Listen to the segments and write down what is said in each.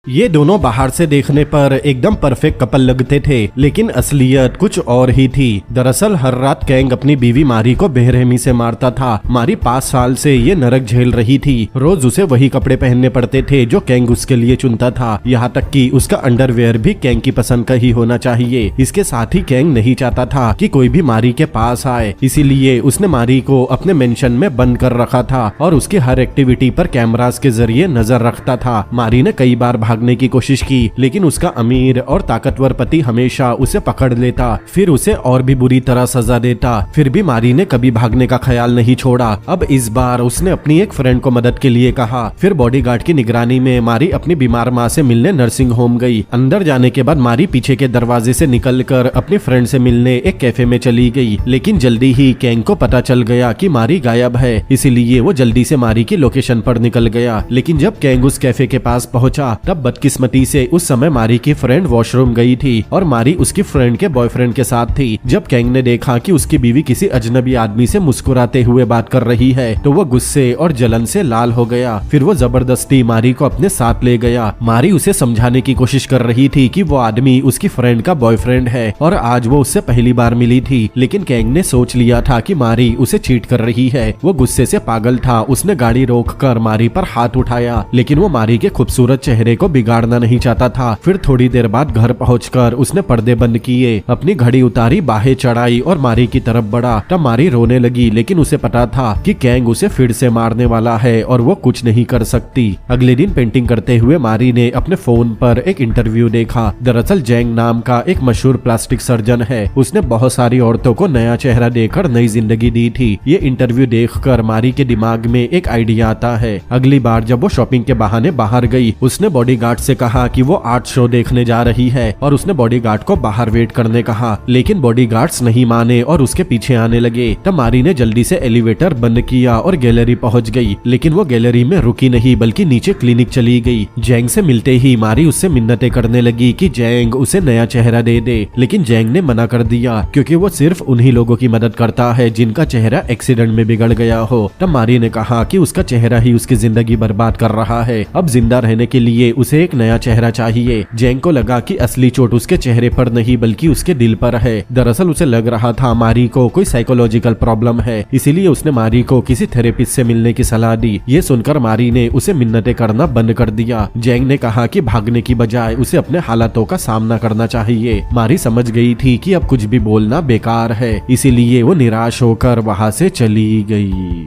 ये दोनों बाहर से देखने पर एकदम परफेक्ट कपल लगते थे, लेकिन असलियत कुछ और ही थी। दरअसल हर रात कैंग अपनी बीवी मारी को बेरहमी से मारता था। मारी 5 साल से ये नरक झेल रही थी। रोज उसे वही कपड़े पहनने पड़ते थे जो कैंग उसके लिए चुनता था। यहाँ तक कि उसका अंडरवेयर भी कैंग की पसंद का ही होना चाहिए। इसके साथ ही कैंग नहीं चाहता था कि कोई भी मारी के पास आए, इसीलिए उसने मारी को अपने मेंशन में बंद कर रखा था और उसकी हर एक्टिविटी पर कैमरास के जरिए नजर रखता था। मारी ने कई बार भागने की कोशिश की, लेकिन उसका अमीर और ताकतवर पति हमेशा उसे पकड़ लेता, फिर उसे और भी बुरी तरह सजा देता। फिर भी मारी ने कभी भागने का ख्याल नहीं छोड़ा। अब इस बार उसने अपनी एक फ्रेंड को मदद के लिए कहा। फिर बॉडीगार्ड की निगरानी में मारी अपनी बीमार माँ से मिलने नर्सिंग होम गई। अंदर जाने के बाद मारी पीछे के दरवाजे से निकलकर अपनी फ्रेंड से मिलने एक कैफे में चली गई, लेकिन जल्दी ही कैंग को पता चल गया कि मारी गायब है, इसीलिए वो जल्दी से मारी की लोकेशन पर निकल गया। लेकिन जब कैंग उस कैफे के पास पहुंचा, तब बदकिस्मती से उस समय मारी की फ्रेंड वॉशरूम गई थी और मारी उसकी फ्रेंड के बॉयफ्रेंड के साथ थी। जब कैंग ने देखा कि उसकी बीवी किसी अजनबी आदमी से मुस्कुराते हुए बात कर रही है, तो वो गुस्से और जलन से लाल हो गया। फिर वो जबरदस्ती मारी को अपने साथ ले गया। मारी उसे समझाने की कोशिश कर रही थी कि वो आदमी उसकी फ्रेंड का बॉयफ्रेंड है और आज वो उससे पहली बार मिली थी, लेकिन कैंग ने सोच लिया था कि मारी उसे चीट कर रही है। वो गुस्से से पागल था। उसने गाड़ी रोककर मारी पर हाथ उठाया, लेकिन वो मारी के खूबसूरत चेहरे को बिगाड़ना नहीं चाहता था। फिर थोड़ी देर बाद घर पहुंचकर उसने पर्दे बंद किए, अपनी घड़ी उतारी, बाहें चढ़ाई और मारी की तरफ बढ़ा। तब मारी रोने लगी, लेकिन उसे पता था कि कैंग उसे फिर से मारने वाला है और वो कुछ नहीं कर सकती। अगले दिन पेंटिंग करते हुए मारी ने अपने फोन पर एक इंटरव्यू देखा। दरअसल जैंग नाम का एक मशहूर प्लास्टिक सर्जन है। उसने बहुत सारी औरतों को नया चेहरा देकर नई जिंदगी दी थी। ये इंटरव्यू देखकर मारी के दिमाग में एक आइडिया आता है। अगली बार जब वो शॉपिंग के बहाने बाहर गई, उसने बॉडीगार्ड से कहा कि वो आर्ट शो देखने जा रही है और उसने बॉडीगार्ड को बाहर वेट करने कहा, लेकिन बॉडीगार्ड्स नहीं माने और उसके पीछे आने लगे। तब मारी ने जल्दी से एलिवेटर बंद किया और गैलरी पहुंच गई, लेकिन वो गैलरी में रुकी नहीं बल्कि नीचे क्लिनिक चली गई। जैंग से मिलते ही मारी उससे मिन्नतें करने लगी कि जैंग उसे नया चेहरा दे दे, लेकिन जैंग ने मना कर दिया क्योंकि वो सिर्फ उन्हीं लोगों की मदद करता है जिनका चेहरा एक्सीडेंट में बिगड़ गया हो। तब मारी ने कहा कि उसका चेहरा ही उसकी जिंदगी बर्बाद कर रहा है। अब जिंदा रहने के लिए उसे एक नया चेहरा चाहिए। जैंग को लगा कि असली चोट उसके चेहरे पर नहीं बल्कि उसके दिल पर है। दरअसल उसे लग रहा था मारी को कोई साइकोलॉजिकल प्रॉब्लम है, इसीलिए उसने मारी को किसी थेरेपिस्ट से मिलने की सलाह दी। ये सुनकर मारी ने उसे मिन्नतें करना बंद कर दिया। जैंग ने कहा कि भागने की बजाय उसे अपने हालातों का सामना करना चाहिए। मारी समझ गई थी कि अब कुछ भी बोलना बेकार है, इसीलिए वो निराश होकर वहां से चली गई।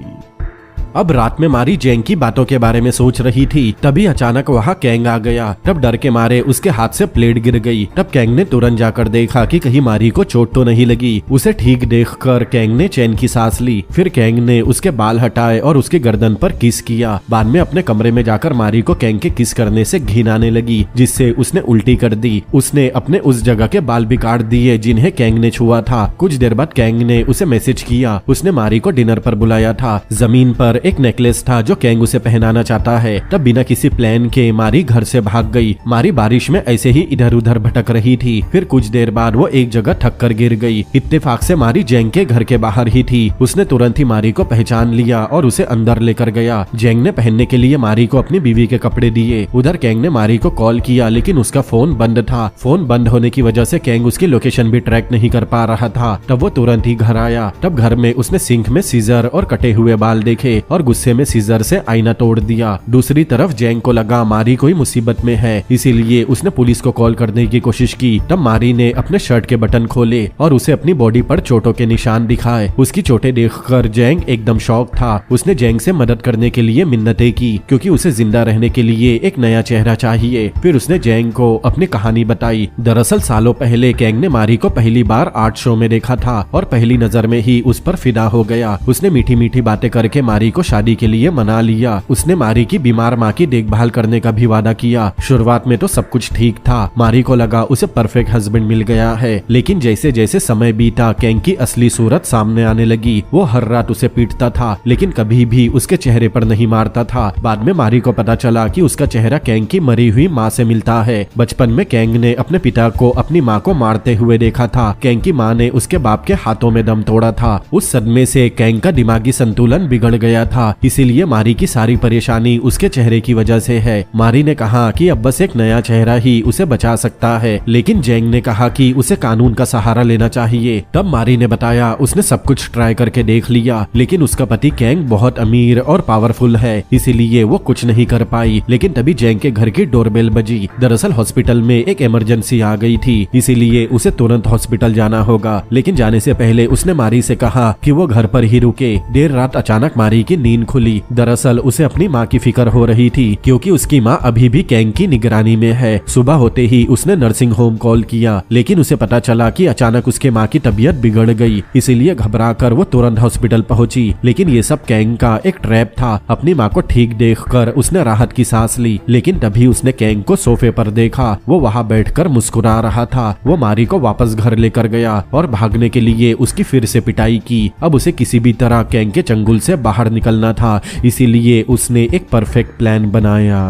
अब रात में मारी जैंग की बातों के बारे में सोच रही थी, तभी अचानक वहाँ कैंग आ गया। तब डर के मारे उसके हाथ से प्लेट गिर गई। तब कैंग ने तुरंत जाकर देखा कि कहीं मारी को चोट तो नहीं लगी। उसे ठीक देखकर कैंग ने चैन की सांस ली। फिर कैंग ने उसके बाल हटाए और उसके गर्दन पर किस किया। बाद में अपने कमरे में जाकर मारी को कैंग के किस करने से घिन आने लगी, जिससे उसने उल्टी कर दी। उसने अपने उस जगह के बाल भी काट दिए जिन्हें कैंग ने छुआ था। कुछ देर बाद कैंग ने उसे मैसेज किया। उसने मारी को डिनर पर बुलाया था। जमीन पर एक नेकलेस था जो कैंग उसे पहनाना चाहता है। तब बिना किसी प्लान के मारी घर से भाग गई। मारी बारिश में ऐसे ही इधर उधर भटक रही थी। फिर कुछ देर बाद वो एक जगह थक कर गिर गई। इत्तेफाक से मारी जैंग के घर के बाहर ही थी। उसने तुरंत ही मारी को पहचान लिया और उसे अंदर लेकर गया। जैंग ने पहनने के लिए मारी को अपनी बीवी के कपड़े दिए। उधर कैंग ने मारी को कॉल किया, लेकिन उसका फोन बंद था। फोन बंद होने की वजह से कैंग उसकी लोकेशन भी ट्रैक नहीं कर पा रहा था। तब वो तुरंत ही घर आया। तब घर में उसने सिंक में सीजर और कटे हुए बाल देखे और गुस्से में सीजर से आईना तोड़ दिया। दूसरी तरफ जैंग को लगा मारी कोई मुसीबत में है, इसीलिए उसने पुलिस को कॉल करने की कोशिश की। तब मारी ने अपने शर्ट के बटन खोले और उसे अपनी बॉडी पर चोटों के निशान दिखाए। उसकी चोटें देखकर जैंग एकदम शॉक था। उसने जैंग से मदद करने के लिए मिन्नतें की क्योंकि उसे जिंदा रहने के लिए एक नया चेहरा चाहिए। फिर उसने जैंग को अपनी कहानी बताई। दरअसल सालों पहले कैंग ने मारी को पहली बार आर्ट शो में देखा था और पहली नजर में ही उस पर फिदा हो गया। उसने मीठी मीठी बातें करके मारी को शादी के लिए मना लिया। उसने मारी की बीमार माँ की देखभाल करने का भी वादा किया। शुरुआत में तो सब कुछ ठीक था। मारी को लगा उसे परफेक्ट हस्बैंड मिल गया है, लेकिन जैसे जैसे समय बीता कैंग की असली सूरत सामने आने लगी। वो हर रात उसे पीटता था, लेकिन कभी भी उसके चेहरे पर नहीं मारता था। बाद में मारी को पता चला कि उसका चेहरा कैंग की मरी हुई माँ से मिलता है। बचपन में कैंग ने अपने पिता को अपनी माँ को मारते हुए देखा था। कैंग की माँ ने उसके बाप के हाथों में दम तोड़ा था। उस सदमे से कैंग का दिमागी संतुलन बिगड़ गया था, इसीलिए मारी की सारी परेशानी उसके चेहरे की वजह से है। मारी ने कहा कि अब बस एक नया चेहरा ही उसे बचा सकता है, लेकिन जेंग ने कहा कि उसे कानून का सहारा लेना चाहिए। तब मारी ने बताया उसने सब कुछ ट्राई करके देख लिया, लेकिन उसका पति कैंग बहुत अमीर और पावरफुल है, इसीलिए वो कुछ नहीं कर पाई। लेकिन तभी जेंग के घर की डोरबेल बजी। दरअसल हॉस्पिटल में एक इमरजेंसी आ गई थी, इसीलिए उसे तुरंत हॉस्पिटल जाना होगा। लेकिन जाने से पहले उसने मारी से कहा कि वो घर पर ही रुके। देर रात अचानक मारी की नींद खुली। दरअसल उसे अपनी माँ की फिक्र हो रही थी, क्योंकि उसकी माँ अभी भी कैंग की निगरानी में है। सुबह होते ही उसने नर्सिंग होम कॉल किया, लेकिन उसे पता चला कि अचानक उसके माँ की तबीयत बिगड़ गई, इसीलिए घबराकर वो तुरंत हॉस्पिटल पहुंची। लेकिन ये सब कैंग का एक ट्रैप था। अपनी माँ को ठीक देखकर उसने राहत की सांस ली, लेकिन तभी उसने कैंग को सोफे पर देखा। वो वहाँ बैठकर मुस्कुरा रहा था। वो मारी को वापस घर लेकर गया और भागने के लिए उसकी फिर से पिटाई की। अब उसे किसी भी तरह कैंग के चंगुल से बाहर निकलना था, इसीलिए उसने एक परफेक्ट प्लान बनाया।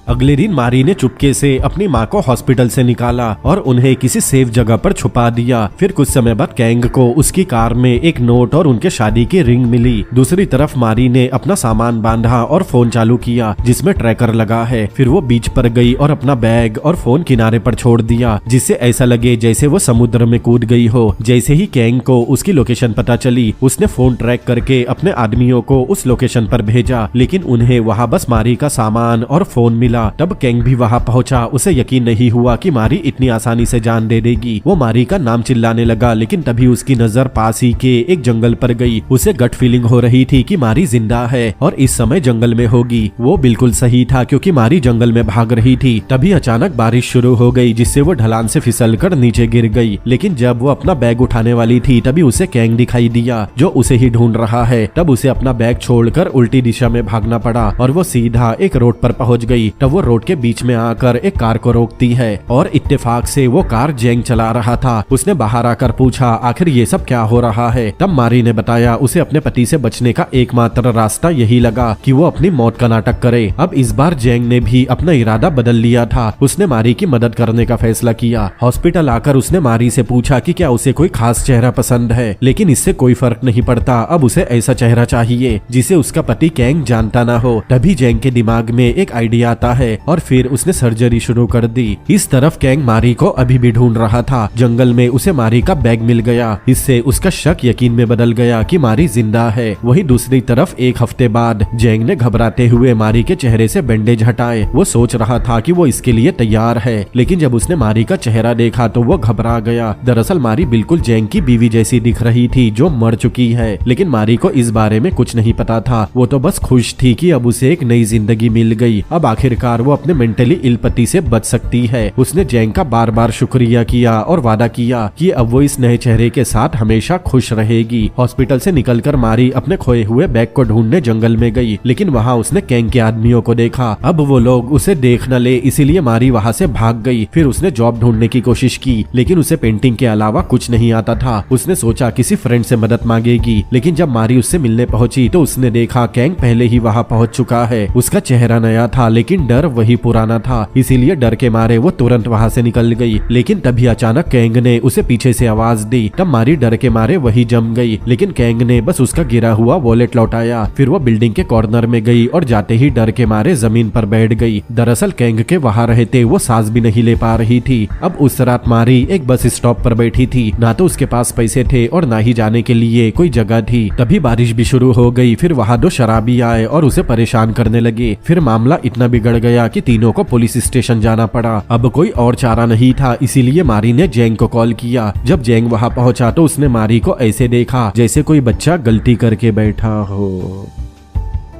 अगले दिन मारी ने चुपके से अपनी माँ को हॉस्पिटल से निकाला और उन्हें किसी सेफ जगह पर छुपा दिया। फिर कुछ समय बाद कैंग को उसकी कार में एक नोट और उनके शादी की रिंग मिली। दूसरी तरफ मारी ने अपना सामान बांधा और फोन चालू किया, जिसमें ट्रैकर लगा है। फिर वो बीच पर गई और अपना बैग और फोन किनारे पर छोड़ दिया, जिससे ऐसा लगे जैसे वो समुद्र में कूद गई हो। जैसे ही कैंग को उसकी लोकेशन पता चली, उसने फोन ट्रैक करके अपने आदमियों को उस लोकेशन पर भेजा, लेकिन उन्हें वहाँ बस मारी का सामान और फोन मिला। तब कैंग भी वहां पहुंचा। उसे यकीन नहीं हुआ कि मारी इतनी आसानी से जान दे देगी। वो मारी का नाम चिल्लाने लगा, लेकिन तभी उसकी नजर पास ही के एक जंगल पर गई। उसे गट फीलिंग हो रही थी कि मारी जिंदा है और इस समय जंगल में होगी। वो बिल्कुल सही था, क्योंकि मारी जंगल में भाग रही थी। तभी अचानक बारिश शुरू हो गई, जिससे वो ढलान से फिसलकर नीचे गिर गई। लेकिन जब वो अपना बैग उठाने वाली थी, तभी उसे कैंग दिखाई दिया, जो उसे ही ढूंढ रहा है। तब उसे अपना बैग छोड़कर उल्टी दिशा में भागना पड़ा और वो सीधा एक रोड पर पहुंच गई। तब वो रोड के बीच में आकर एक कार को रोकती है और इत्तेफाक से वो कार जेंग चला रहा था। उसने बाहर आकर पूछा, आखिर ये सब क्या हो रहा है? तब मारी ने बताया उसे अपने पति से बचने का एकमात्र रास्ता यही लगा कि वो अपनी मौत का नाटक करे। अब इस बार जेंग ने भी अपना इरादा बदल लिया था। उसने मारी की मदद करने का फैसला किया। हॉस्पिटल आकर उसने मारी से पूछा कि क्या उसे कोई खास चेहरा पसंद है, लेकिन इससे कोई फर्क नहीं पड़ता। अब उसे ऐसा चेहरा चाहिए जिसे उसका पति कैंग जानता ना हो। तभी जेंग के दिमाग में एक आइडिया आता है और फिर उसने सर्जरी शुरू कर दी। इस तरफ कैंग मारी को अभी भी ढूंढ रहा था। जंगल में उसे मारी का बैग मिल गया। इससे उसका शक यकीन में बदल गया कि मारी जिंदा है। वहीं दूसरी तरफ एक हफ्ते बाद जेंग ने घबराते हुए मारी के चेहरे से बैंडेज हटाए। वो सोच रहा था कि वो इसके लिए तैयार है, लेकिन जब उसने मारी का चेहरा देखा तो वो घबरा गया। दरअसल मारी बिल्कुल जेंग की बीवी जैसी दिख रही थी, जो मर चुकी है। लेकिन मारी को इस बारे में कुछ नहीं पता था। वो तो बस खुश थी कि अब उसे एक नई जिंदगी मिल गई। अब आखिरकार वो अपने मेंटली इल पति से बच सकती है। उसने जेंग का बार बार शुक्रिया किया और वादा किया कि अब वो इस नए चेहरे के साथ हमेशा खुश रहेगी। हॉस्पिटल से निकलकर मारी अपने खोए हुए बैग को ढूंढने जंगल में गई, लेकिन वहाँ उसने कैंग के आदमियों को देखा। अब वो लोग उसे देख न ले, इसीलिए मारी वहाँ से भाग गई। फिर उसने जॉब ढूंढने की कोशिश की, लेकिन उसे पेंटिंग के अलावा कुछ नहीं आता था। उसने सोचा किसी फ्रेंड से मदद मांगेगी, लेकिन जब मारी उससे मिलने पहुंची तो उसने देखा कैंग पहले ही वहाँ पहुंच चुका है। उसका चेहरा नया था, लेकिन डर वही पुराना था, इसीलिए डर के मारे वो तुरंत वहाँ से निकल गई। लेकिन तभी अचानक कैंग ने उसे पीछे से आवाज दी। तब मारी डर के मारे वही जम गई, लेकिन कैंग ने बस उसका गिरा हुआ वॉलेट लौटाया। फिर वो बिल्डिंग के कॉर्नर में गई और जाते ही डर के मारे जमीन पर बैठ गई। दरअसल कैंग के वहाँ रहते वो सांस भी नहीं ले पा रही थी। अब उस रात मारी एक बस स्टॉप पर बैठी थी। ना तो उसके पास पैसे थे और ना ही जाने के लिए कोई जगह थी। तभी बारिश भी शुरू हो गई। फिर वहाँ दो शराबी आए और उसे परेशान करने लगे। फिर मामला इतना बिगड़ गया कि तीनों को पुलिस स्टेशन जाना पड़ा। अब कोई और चारा नहीं था, इसीलिए मारी ने जेंग को कॉल किया। जब जेंग वहाँ पहुंचा तो उसने मारी को ऐसे देखा जैसे कोई बच्चा गलती करके बैठा हो।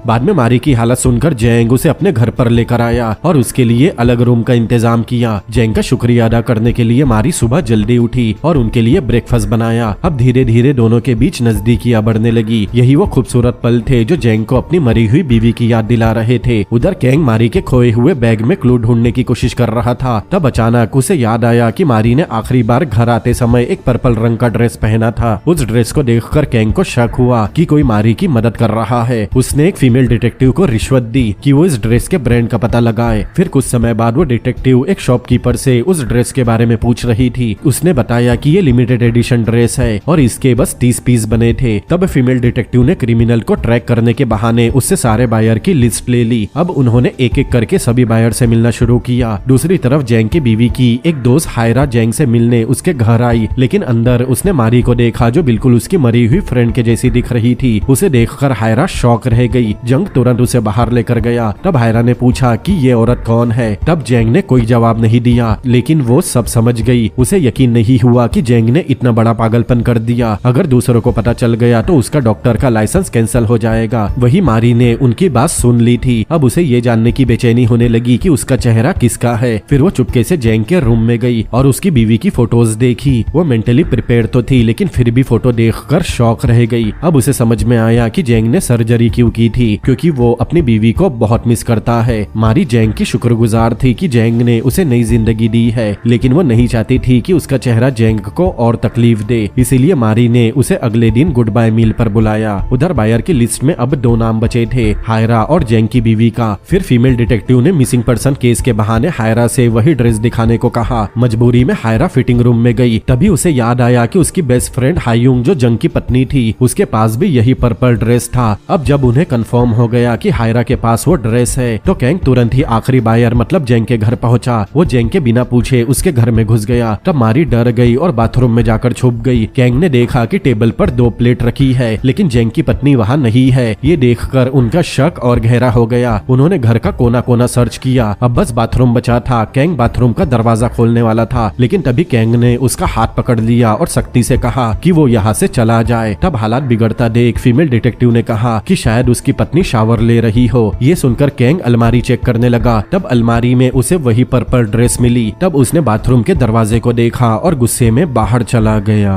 बाद में मारी की हालत सुनकर जेंग उसे अपने घर पर लेकर आया और उसके लिए अलग रूम का इंतजाम किया। जेंग का शुक्रिया अदा करने के लिए मारी सुबह जल्दी उठी और उनके लिए ब्रेकफास्ट बनाया। अब धीरे धीरे दोनों के बीच नजदीकियां बढ़ने लगी। यही वो खूबसूरत पल थे जो जेंग को अपनी मरी हुई बीवी की याद दिला रहे थे। उधर कैंग मारी के खोए हुए बैग में क्लू ढूंढने की कोशिश कर रहा था। तब अचानक उसे याद आया कि मारी ने आखिरी बार घर आते समय एक पर्पल रंग का ड्रेस पहना था। उस ड्रेस को देखकर कैंग को शक हुआ कि कोई मारी की मदद कर रहा है। उसने एक फीमेल फीमेल डिटेक्टिव को रिश्वत दी कि वो इस ड्रेस के ब्रांड का पता लगाए। फिर कुछ समय बाद वो डिटेक्टिव एक शॉपकीपर से उस ड्रेस के बारे में पूछ रही थी। उसने बताया कि ये लिमिटेड एडिशन ड्रेस है और इसके बस 30 पीस बने थे। तब फीमेल डिटेक्टिव ने क्रिमिनल को ट्रैक करने के बहाने उससे सारे बायर की लिस्ट ले ली। अब उन्होंने एक एक करके सभी बायर से मिलना शुरू किया। दूसरी तरफ जैंग की बीवी की एक दोस्त हायरा जैंग से मिलने उसके घर आई, लेकिन अंदर उसने मारी को देखा जो बिल्कुल उसकी मरी हुई फ्रेंड के जैसी दिख रही थी। उसे देखकर हायरा शॉक रह गई। जंग तुरंत उसे बाहर लेकर गया। तब हायरा ने पूछा कि ये औरत कौन है। तब जैंग ने कोई जवाब नहीं दिया, लेकिन वो सब समझ गई। उसे यकीन नहीं हुआ कि जैंग ने इतना बड़ा पागलपन कर दिया। अगर दूसरों को पता चल गया तो उसका डॉक्टर का लाइसेंस कैंसिल हो जाएगा। वही मारी ने उनकी बात सुन ली थी। अब उसे ये जानने की बेचैनी होने लगी कि उसका चेहरा किसका है। फिर वो चुपके से जैंग के रूम में गई और उसकी बीवी की फोटोज देखी। वो मेंटली प्रिपेयर तो थी, लेकिन फिर भी फोटो देखकर शॉक रह गई। अब उसे समझ में आया कि जैंग ने सर्जरी क्यों की थी, क्योंकि वो अपनी बीवी को बहुत मिस करता है। मारी जैंग की शुक्रगुजार थी कि जैंग ने उसे नई जिंदगी दी है, लेकिन वो नहीं चाहती थी कि उसका चेहरा जैंग को और तकलीफ दे। इसीलिए मारी ने उसे अगले दिन गुड बाय मील पर बुलाया। उधर बायर की लिस्ट में अब 2 नाम बचे थे, हायरा और जैंग की बीवी का। फिर फीमेल डिटेक्टिव ने मिसिंग पर्सन केस के बहाने हायरा से वही ड्रेस दिखाने को कहा। मजबूरी में हायरा फिटिंग रूम में गई। तभी उसे याद आया कि उसकी बेस्ट फ्रेंड हायुंग जो जंग की पत्नी थी, उसके पास भी यही पर्पल ड्रेस था। अब जब उन्हें कंफर्म हो गया कि हायरा के पास वो ड्रेस है, तो कैंग तुरंत ही आखिरी बायर मतलब जैंग के घर पहुंचा। वो जैंग के बिना पूछे उसके घर में घुस गया। तब मारी डर गई और बाथरूम में जाकर छुप गई। कैंग ने देखा कि टेबल पर 2 प्लेट रखी है, लेकिन जैंग की पत्नी वहाँ नहीं है। ये देखकर उनका शक और गहरा हो गया। उन्होंने घर का कोना कोना सर्च किया। अब बस बाथरूम बचा था। कैंग बाथरूम का दरवाजा खोलने वाला था, लेकिन तभी कैंग ने उसका हाथ पकड़ लिया और सख्ती से कहा कि वो यहाँ से चला जाए। तब हालात बिगड़ता देख फीमेल डिटेक्टिव ने कहा कि शायद उसकी पत्नी शावर ले रही हो। ये सुनकर कैंग अलमारी चेक करने लगा। तब अलमारी में उसे वही पर्पल ड्रेस मिली। तब उसने बाथरूम के दरवाजे को देखा और गुस्से में बाहर चला गया।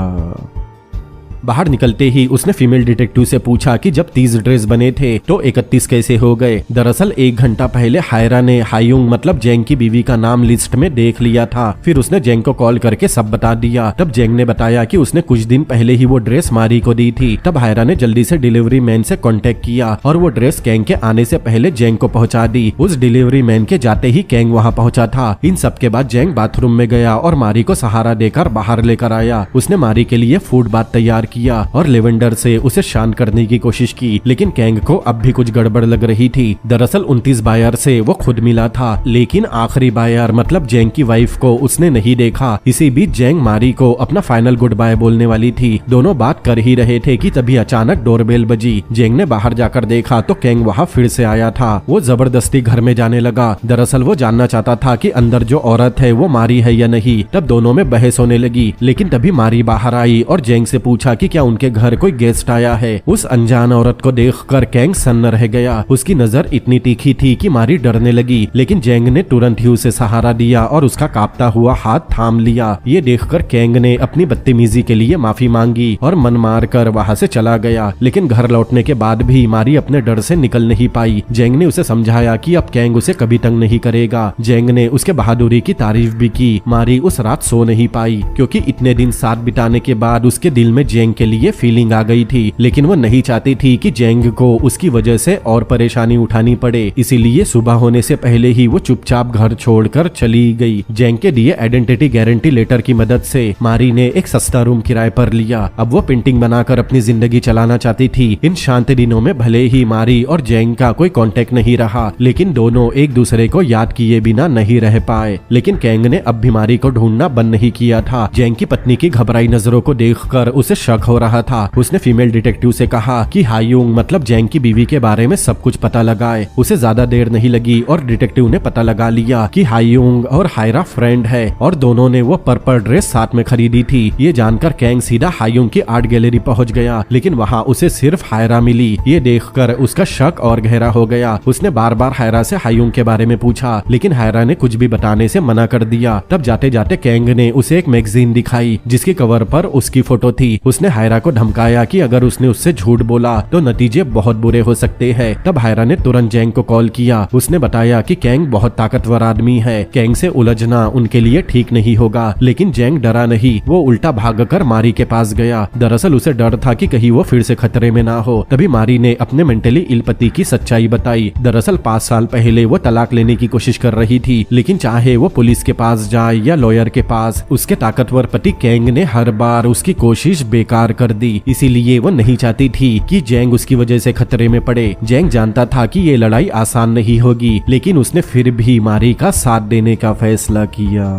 बाहर निकलते ही उसने फीमेल डिटेक्टिव से पूछा कि जब 30 ड्रेस बने थे तो 31 कैसे हो गए। दरअसल 1 घंटा पहले हायरा ने हायुंग मतलब जैंग की बीवी का नाम लिस्ट में देख लिया था। फिर उसने जैंग को कॉल करके सब बता दिया। तब जैंग ने बताया कि उसने कुछ दिन पहले ही वो ड्रेस मारी को दी थी। तब हायरा ने जल्दी से डिलीवरी मैन से कांटेक्ट किया और वो ड्रेस कैंग के आने से पहले जैंग को पहुंचा दी। उस डिलीवरी मैन के जाते ही कैंग वहां पहुंचा था। इन सब के बाद जैंग बाथरूम में गया और मारी को सहारा देकर बाहर लेकर आया। उसने मारी के लिए फूड बाथ तैयार किया और लेवेंडर से उसे शांत करने की कोशिश की, लेकिन कैंग को अब भी कुछ गड़बड़ लग रही थी। दरअसल 29 बायर से वो खुद मिला था, लेकिन आखिरी बायर मतलब जैंग की वाइफ को उसने नहीं देखा। इसी बीच जैंग मारी को अपना फाइनल गुड बाय बोलने वाली थी। दोनों बात कर ही रहे थे कि तभी अचानक डोरबेल बजी। जैंग ने बाहर जाकर देखा तो कैंग वहाँ फिर से आया था। वो जबरदस्ती घर में जाने लगा। दरअसल वो जानना चाहता था कि अंदर जो औरत है वो मारी है या नहीं। तब दोनों में बहस होने लगी, लेकिन तभी मारी बाहर आई और जैंग से पूछा कि क्या उनके घर कोई गेस्ट आया है। उस अनजान औरत को देखकर कैंग सन्न रह गया। उसकी नजर इतनी तीखी थी कि मारी डरने लगी, लेकिन जैंग ने तुरंत ही उसे सहारा दिया और उसका कांपता हुआ हाथ थाम लिया। ये देखकर कैंग ने अपनी बदतमीजी के लिए माफी मांगी और मन मार कर वहाँ से चला गया। लेकिन घर लौटने के बाद भी मारी अपने डर से निकल नहीं पाई। जैंग ने उसे समझाया कि अब कैंग उसे कभी तंग नहीं करेगा। जैंग ने उसके बहादुरी की तारीफ भी की। मारी उस रात सो नहीं पाई, क्योंकि इतने दिन साथ बिताने के बाद उसके दिल में जैंग के लिए फीलिंग आ गई थी, लेकिन वो नहीं चाहती थी कि जैंग को उसकी वजह से और परेशानी उठानी पड़े। इसीलिए सुबह होने से पहले ही वो चुपचाप घर छोड़कर चली गई। जैंग के दिए आइडेंटिटी गारंटी लेटर की मदद से मारी ने एक सस्ता रूम किराए पर लिया। अब वो पेंटिंग बनाकर अपनी जिंदगी चलाना चाहती थी। इन शांत दिनों में भले ही मारी और जैंग का कोई कांटेक्ट नहीं रहा, लेकिन दोनों एक दूसरे को याद किए बिना नहीं रह पाए। लेकिन कैंग ने अब भी मारी को ढूंढना बंद नहीं किया था। जैंग की पत्नी की घबराई नजरों को देखकर उसे शक हो रहा था। उसने फीमेल डिटेक्टिव से कहा कि हायुंग मतलब जैंग की बीवी के बारे में सब कुछ पता लगाए। उसे ज्यादा देर नहीं लगी और डिटेक्टिव ने पता लगा लिया कि हायुंग और हायरा फ्रेंड है और दोनों ने वो पर्पल ड्रेस साथ में खरीदी थी। ये जानकर कैंग सीधा हायुंग की आर्ट गैलरी पहुंच गया, लेकिन वहाँ उसे सिर्फ हायरा मिली। ये देखकर उसका शक और गहरा हो गया। उसने बार बार हायरा से हायुंग के बारे में पूछा, लेकिन हायरा ने कुछ भी बताने से मना कर दिया। तब जाते जाते कैंग ने उसे एक मैगजीन दिखाई जिसके कवर पर उसकी फोटो थी। उसने हायरा को धमकाया कि अगर उसने उससे झूठ बोला तो नतीजे बहुत बुरे हो सकते हैं। तब हायरा ने तुरंत जैंग को कॉल किया। उसने बताया कि कैंग बहुत ताकतवर आदमी है, कैंग से उलझना उनके लिए ठीक नहीं होगा। लेकिन जैंग डरा नहीं, वो उल्टा भागकर मारी के पास गया। दरअसल उसे डर था कि कहीं वो फिर से खतरे में ना हो। तभी मारी ने अपने मेंटली इल पति की सच्चाई बताई। दरअसल 5 साल पहले वो तलाक लेने की कोशिश कर रही थी, लेकिन चाहे वो पुलिस के पास जाए या लॉयर के पास, उसके ताकतवर पति कैंग ने हर बार उसकी कोशिश बेकार कर दी। इसीलिए वो नहीं चाहती थी कि जैंग उसकी वजह से खतरे में पड़े। जैंग जानता था कि ये लड़ाई आसान नहीं होगी, लेकिन उसने फिर भी मारी का साथ देने का फैसला किया।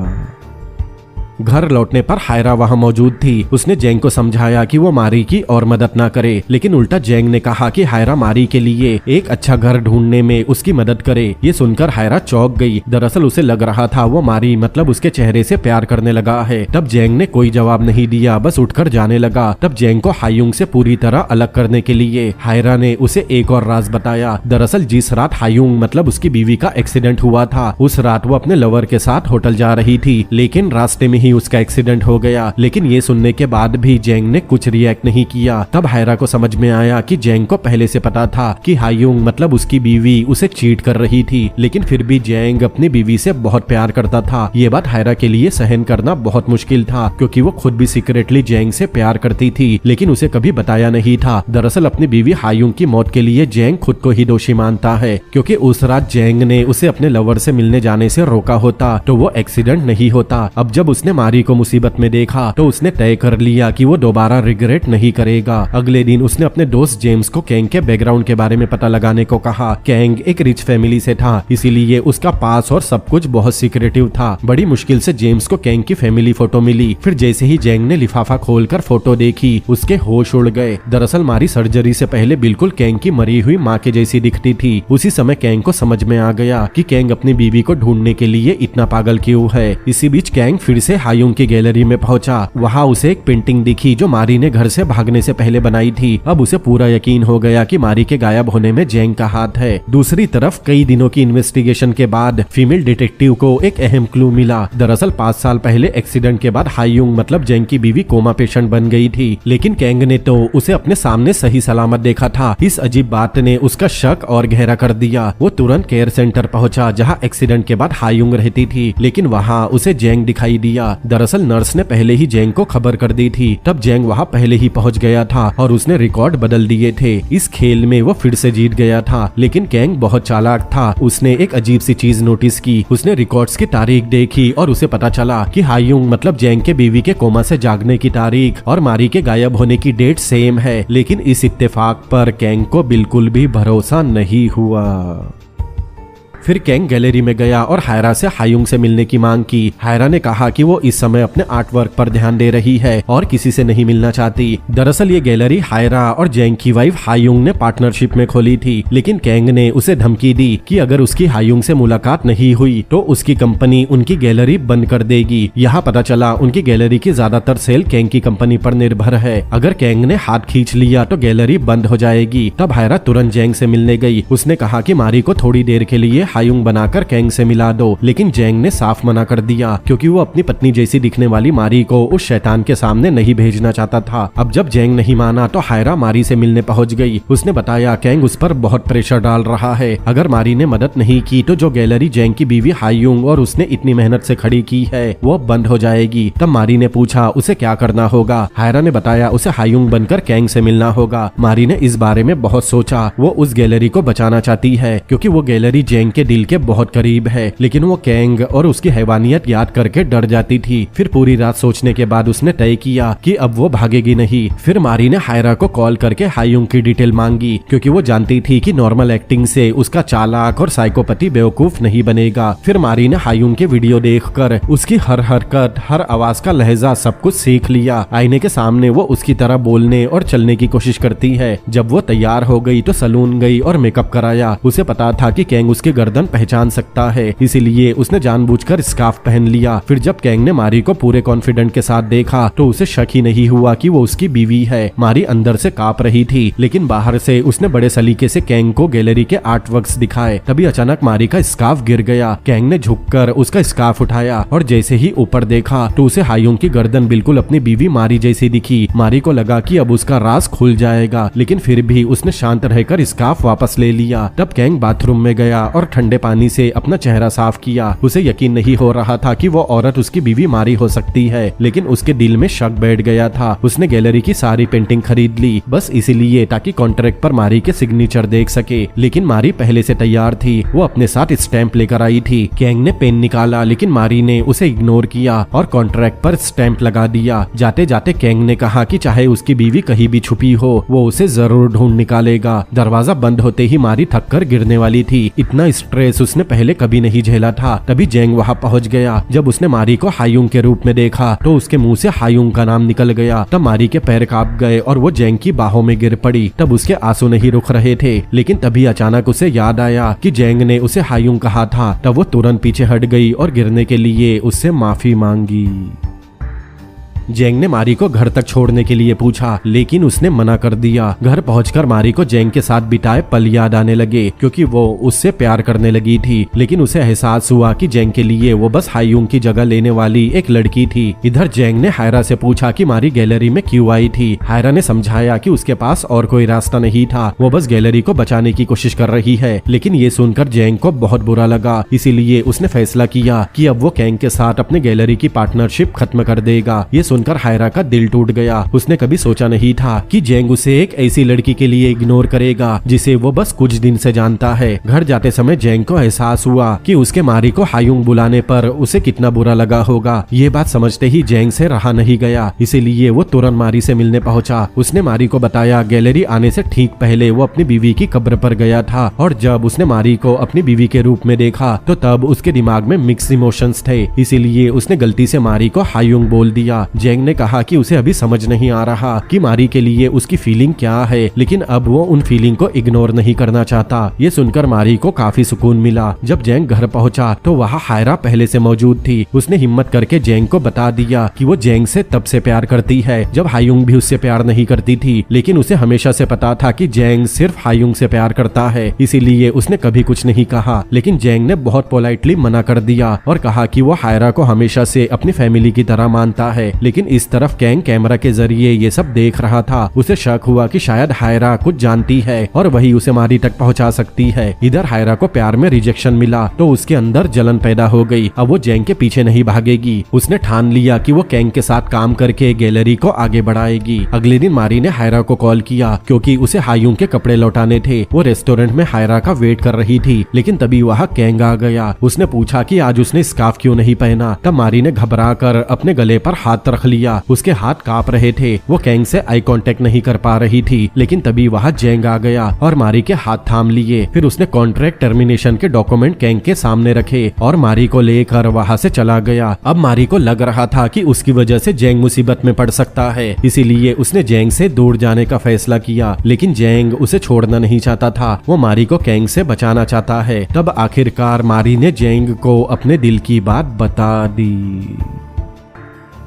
घर लौटने पर हायरा वहां मौजूद थी। उसने जैंग को समझाया कि वो मारी की और मदद ना करे, लेकिन उल्टा जैंग ने कहा कि हायरा मारी के लिए एक अच्छा घर ढूंढने में उसकी मदद करे। ये सुनकर हायरा चौंक गई। दरअसल उसे लग रहा था वो मारी मतलब उसके चेहरे से प्यार करने लगा है। तब जैंग ने कोई जवाब नहीं दिया, बस उठकर जाने लगा। तब जैंग को हायुंग से पूरी तरह अलग करने के लिए हायरा ने उसे एक और राज बताया। दरअसल जिस रात हायुंग मतलब उसकी बीवी का एक्सीडेंट हुआ था, उस रात वो अपने लवर के साथ होटल जा रही थी, लेकिन रास्ते में ही उसका एक्सीडेंट हो गया। लेकिन ये सुनने के बाद भी जैंग ने कुछ रिएक्ट नहीं किया। तब हायरा को समझ में आया कि जैंग को पहले से पता था कि हायुंग मतलब उसकी बीवी उसे चीट कर रही थी, लेकिन फिर भी जैंग अपनी बीवी से बहुत प्यार करता था। ये बात हायरा के लिए सहन करना बहुत मुश्किल था, क्योंकि वो खुद भी सीक्रेटली जैंग से प्यार करती थी, लेकिन उसे कभी बताया नहीं था। दरअसल अपनी बीवी हायुंग की मौत के लिए जैंग खुद को ही दोषी मानता है, क्योंकि उस रात जैंग ने उसे अपने लवर से मिलने जाने से रोका होता तो वो एक्सीडेंट नहीं होता। अब जब उसने मारी को मुसीबत में देखा तो उसने तय कर लिया कि वो दोबारा रिग्रेट नहीं करेगा। अगले दिन उसने अपने दोस्त जेम्स को कैंग के बैकग्राउंड के बारे में पता लगाने को कहा। कैंग एक रिच फैमिली से था, इसीलिए उसका पास और सब कुछ बहुत सीक्रेटिव था। बड़ी मुश्किल से जेम्स को कैंग की फैमिली फोटो मिली। फिर जैसे ही जैंग ने लिफाफा खोलकर फोटो देखी, उसके होश उड़ गए। दरअसल मारी सर्जरी से पहले बिल्कुल कैंग की मरी हुई माँ के जैसी दिखती थी। उसी समय कैंग को समझ में आ गया कि कैंग अपनी बीवी को ढूंढने के लिए इतना पागल क्यों है। इसी बीच कैंग फिर से हायुंग की गैलरी में पहुंचा। वहां उसे एक पेंटिंग दिखी जो मारी ने घर से भागने से पहले बनाई थी। अब उसे पूरा यकीन हो गया कि मारी के गायब होने में जैंग का हाथ है। दूसरी तरफ कई दिनों की इन्वेस्टिगेशन के बाद फीमेल डिटेक्टिव को एक अहम क्लू मिला। दरअसल 5 साल पहले एक्सीडेंट के बाद हायुंग मतलब जैंग की बीवी कोमा पेशेंट बन गई थी, लेकिन कैंग ने तो उसे अपने सामने सही सलामत देखा था। इस अजीब बात ने उसका शक और गहरा कर दिया। वो तुरंत केयर सेंटर पहुंचा जहां एक्सीडेंट के बाद हायुंग रहती थी, लेकिन वहां उसे जैंग दिखाई दिया। दरअसल नर्स ने पहले ही जैंग को खबर कर दी थी। तब जैंग वहां पहले ही पहुंच गया था और उसने रिकॉर्ड बदल दिए थे। इस खेल में वो फिर से जीत गया था, लेकिन कैंग बहुत चालाक था। उसने एक अजीब सी चीज नोटिस की। उसने रिकॉर्ड्स की तारीख देखी और उसे पता चला कि हायुंग मतलब जैंग के बीवी के कोमा से जागने की तारीख और मारी के गायब होने की डेट सेम है। लेकिन इस इत्तेफाक पर कैंग को बिल्कुल भी भरोसा नहीं हुआ। फिर कैंग गैलरी में गया और हायरा से हायुंग से मिलने की मांग की। हायरा ने कहा कि वो इस समय अपने आर्ट वर्क पर ध्यान दे रही है और किसी से नहीं मिलना चाहती। दरअसल ये गैलरी हायरा और जैंग की वाइफ हायुंग ने पार्टनरशिप में खोली थी, लेकिन कैंग ने उसे धमकी दी कि अगर उसकी हायुंग से मुलाकात नहीं हुई तो उसकी कंपनी उनकी गैलरी बंद कर देगी। यहाँ पता चला उनकी गैलरी की ज्यादातर सेल कैंग की कंपनी पर निर्भर है। अगर कैंग ने हाथ खींच लिया तो गैलरी बंद हो जाएगी। तब हायरा तुरंत जैंग से मिलने गई। उसने कहा कि मारी को थोड़ी देर के लिए हायुंग बनाकर कैंग से मिला दो, लेकिन जैंग ने साफ मना कर दिया, क्योंकि वो अपनी पत्नी जैसी दिखने वाली मारी को उस शैतान के सामने नहीं भेजना चाहता था। अब जब जैंग नहीं माना तो हायरा मारी से मिलने पहुंच गई। उसने बताया कैंग उस पर बहुत प्रेशर डाल रहा है। अगर मारी ने मदद नहीं की तो जो गैलरी जैंग की बीवी हायुंग और उसने इतनी मेहनत से खड़ी की है वो बंद हो जाएगी। तब मारी ने पूछा उसे क्या करना होगा। हायरा ने बताया उसे हायुंग बनकर कैंग से मिलना होगा। मारी ने इस बारे में बहुत सोचा। वो उस गैलरी को बचाना चाहती है, क्योंकि वो गैलरी जैंग के दिल के बहुत करीब है, लेकिन वो कैंग और उसकी हैवानियत याद करके डर जाती थी। फिर पूरी रात सोचने के बाद उसने तय किया कि अब वो भागेगी नहीं। फिर मारी ने हायरा को कॉल करके हायुंग की डिटेल मांगी, क्योंकि वो जानती थी कि नॉर्मल एक्टिंग से उसका चालाक और साइकोपैथी बेवकूफ नहीं बनेगा। फिर मारी ने हायुंग के वीडियो देखकर उसकी हर हरकत, हर आवाज का लहजा सब कुछ सीख लिया। आईने के सामने वो उसकी तरह बोलने और चलने की कोशिश करती है। जब वो तैयार हो गई तो सलून गई और मेकअप कराया। उसे पता था कि कैंग उसके गर्दन गर्दन पहचान सकता है, इसीलिए उसने जानबूझकर स्कार्फ पहन लिया। फिर जब कैंग ने मारी को पूरे कॉन्फिडेंट के साथ देखा तो उसे शक ही नहीं हुआ कि वो उसकी बीवी है। मारी अंदर से कांप रही थी, लेकिन बाहर से उसने बड़े सलीके से कैंग को गैलरी के आर्ट वर्क्स दिखाए। तभी अचानक मारी का स्कार्फ गिर गया। कैंग ने झुककर उसका स्कार्फ उठाया और जैसे ही ऊपर देखा तो उसे हायुंग की गर्दन बिल्कुल अपनी बीवी मारी जैसी दिखी। मारी को लगा कि अब उसका राज खुल जाएगा, लेकिन फिर भी उसने शांत रहकर स्कार्फ वापस ले लिया। तब कैंग बाथरूम में गया और ठंडे पानी से अपना चेहरा साफ किया। उसे यकीन नहीं हो रहा था कि वो औरत उसकी बीवी मारी हो सकती है, लेकिन उसके दिल में शक बैठ गया था। उसने गैलरी की सारी पेंटिंग खरीद ली, बस इसीलिए ताकि कॉन्ट्रैक्ट पर मारी के सिग्नेचर देख सके। लेकिन मारी पहले से तैयार थी, वो अपने साथ स्टैंप लेकर आई थी। कैंग ने पेन निकाला, लेकिन मारी ने उसे इग्नोर किया और कॉन्ट्रैक्ट पर स्टैंप लगा दिया। जाते जाते कैंग ने कहा कि चाहे उसकी बीवी कहीं भी छुपी हो, वो उसे जरूर ढूंढ निकालेगा। दरवाजा बंद होते ही मारी थक कर गिरने वाली थी। इतना स्ट्रेस उसने पहले कभी नहीं झेला था। तभी जेंग वहाँ पहुँच गया। जब उसने मारी को हायुंग के रूप में देखा तो उसके मुंह से हायुंग का नाम निकल गया। तब मारी के पैर कांप गए और वो जेंग की बाहों में गिर पड़ी। तब उसके आंसू नहीं रुक रहे थे, लेकिन तभी अचानक उसे याद आया कि जेंग ने उसे हायुंग कहा था। तब वो तुरंत पीछे हट गई और गिरने के लिए उससे माफी मांगी। जेंग ने मारी को घर तक छोड़ने के लिए पूछा, लेकिन उसने मना कर दिया। घर पहुंचकर मारी को जेंग के साथ बिताए पल याद आने लगे, क्योंकि वो उससे प्यार करने लगी थी। लेकिन उसे एहसास हुआ कि जेंग के लिए वो बस हायुंग की जगह लेने वाली एक लड़की थी। इधर जेंग ने हायरा से पूछा कि मारी गैलरी में क्यों आई थी। हायरा ने समझाया कि उसके पास और कोई रास्ता नहीं था, वो बस गैलरी को बचाने की कोशिश कर रही है। लेकिन ये सुनकर जेंग को बहुत बुरा लगा, इसीलिए उसने फैसला किया कि अब वो कैंग के साथ अपने गैलरी की पार्टनरशिप खत्म कर देगा। ये सुनकर हायरा का दिल टूट गया। उसने कभी सोचा नहीं था कि जेंग उसे एक ऐसी लड़की के लिए इग्नोर करेगा जिसे वो बस कुछ दिन से जानता है। घर जाते समय जेंग को एहसास हुआ कि उसके मारी को हायुंग बुलाने पर उसे कितना बुरा लगा होगा। ये बात समझते ही जेंग से रहा नहीं गया, इसीलिए वो तुरंत मारी से मिलने पहुंचा। उसने मारी को बताया गैलरी आने से ठीक पहले वो अपनी बीवी की कब्र पर गया था, और जब उसने मारी को अपनी बीवी के रूप में देखा तो तब उसके दिमाग में मिक्स इमोशंस थे, इसीलिए उसने गलती से मारी को हायुंग बोल दिया। जेंग ने कहा कि उसे अभी समझ नहीं आ रहा कि मारी के लिए उसकी फीलिंग क्या है, लेकिन अब वो उन फीलिंग को इग्नोर नहीं करना चाहता। ये सुनकर मारी को काफी सुकून मिला। जब जेंग घर पहुंचा तो वहाँ हायरा पहले से मौजूद थी। उसने हिम्मत करके जेंग को बता दिया कि वो जेंग से तब से प्यार करती है जब हायुंग भी उससे प्यार नहीं करती थी, लेकिन उसे हमेशा से पता था कि जेंग सिर्फ हायुंग से प्यार करता है, इसीलिए उसने कभी कुछ नहीं कहा। लेकिन जेंग ने बहुत पोलाइटली मना कर दिया और कहा कि वो हायरा को हमेशा से अपनी फैमिली की तरह मानता है। लेकिन इस तरफ कैंग कैमरा के जरिए ये सब देख रहा था। उसे शक हुआ कि शायद हायरा कुछ जानती है और वही उसे मारी तक पहुंचा सकती है। इधर हायरा को प्यार में रिजेक्शन मिला तो उसके अंदर जलन पैदा हो गई। अब वो जेंग के पीछे नहीं भागेगी। उसने ठान लिया कि वो कैंग के साथ काम करके गैलरी को आगे बढ़ाएगी। अगले दिन मारी ने हायरा को कॉल किया क्योंकि उसे हायुंग के कपड़े लौटाने थे। वो रेस्टोरेंट में हायरा का वेट कर रही थी, लेकिन तभी वहाँ कैंग आ गया। उसने पूछा कि आज उसने स्कार्फ क्यों नहीं पहना। तब मारी ने घबरा कर अपने गले पर हाथ रख लिया। उसके हाथ कांप रहे थे। वो कैंग से आई कांटेक्ट नहीं कर पा रही थी, लेकिन तभी वहाँ जेंग आ गया और मारी के हाथ थाम लिए। फिर उसने कॉन्ट्रैक्ट टर्मिनेशन के डॉक्यूमेंट कैंग के सामने रखे और मारी को लेकर वहाँ से चला गया। अब मारी को लग रहा था कि उसकी वजह से जेंग मुसीबत में पड़ सकता है, इसीलिए उसने जेंग से दूर जाने का फैसला किया। लेकिन जेंग उसे छोड़ना नहीं चाहता था। वो मारी को कैंग से बचाना चाहता है। तब आखिरकार मारी ने जेंग को अपने दिल की बात बता दी।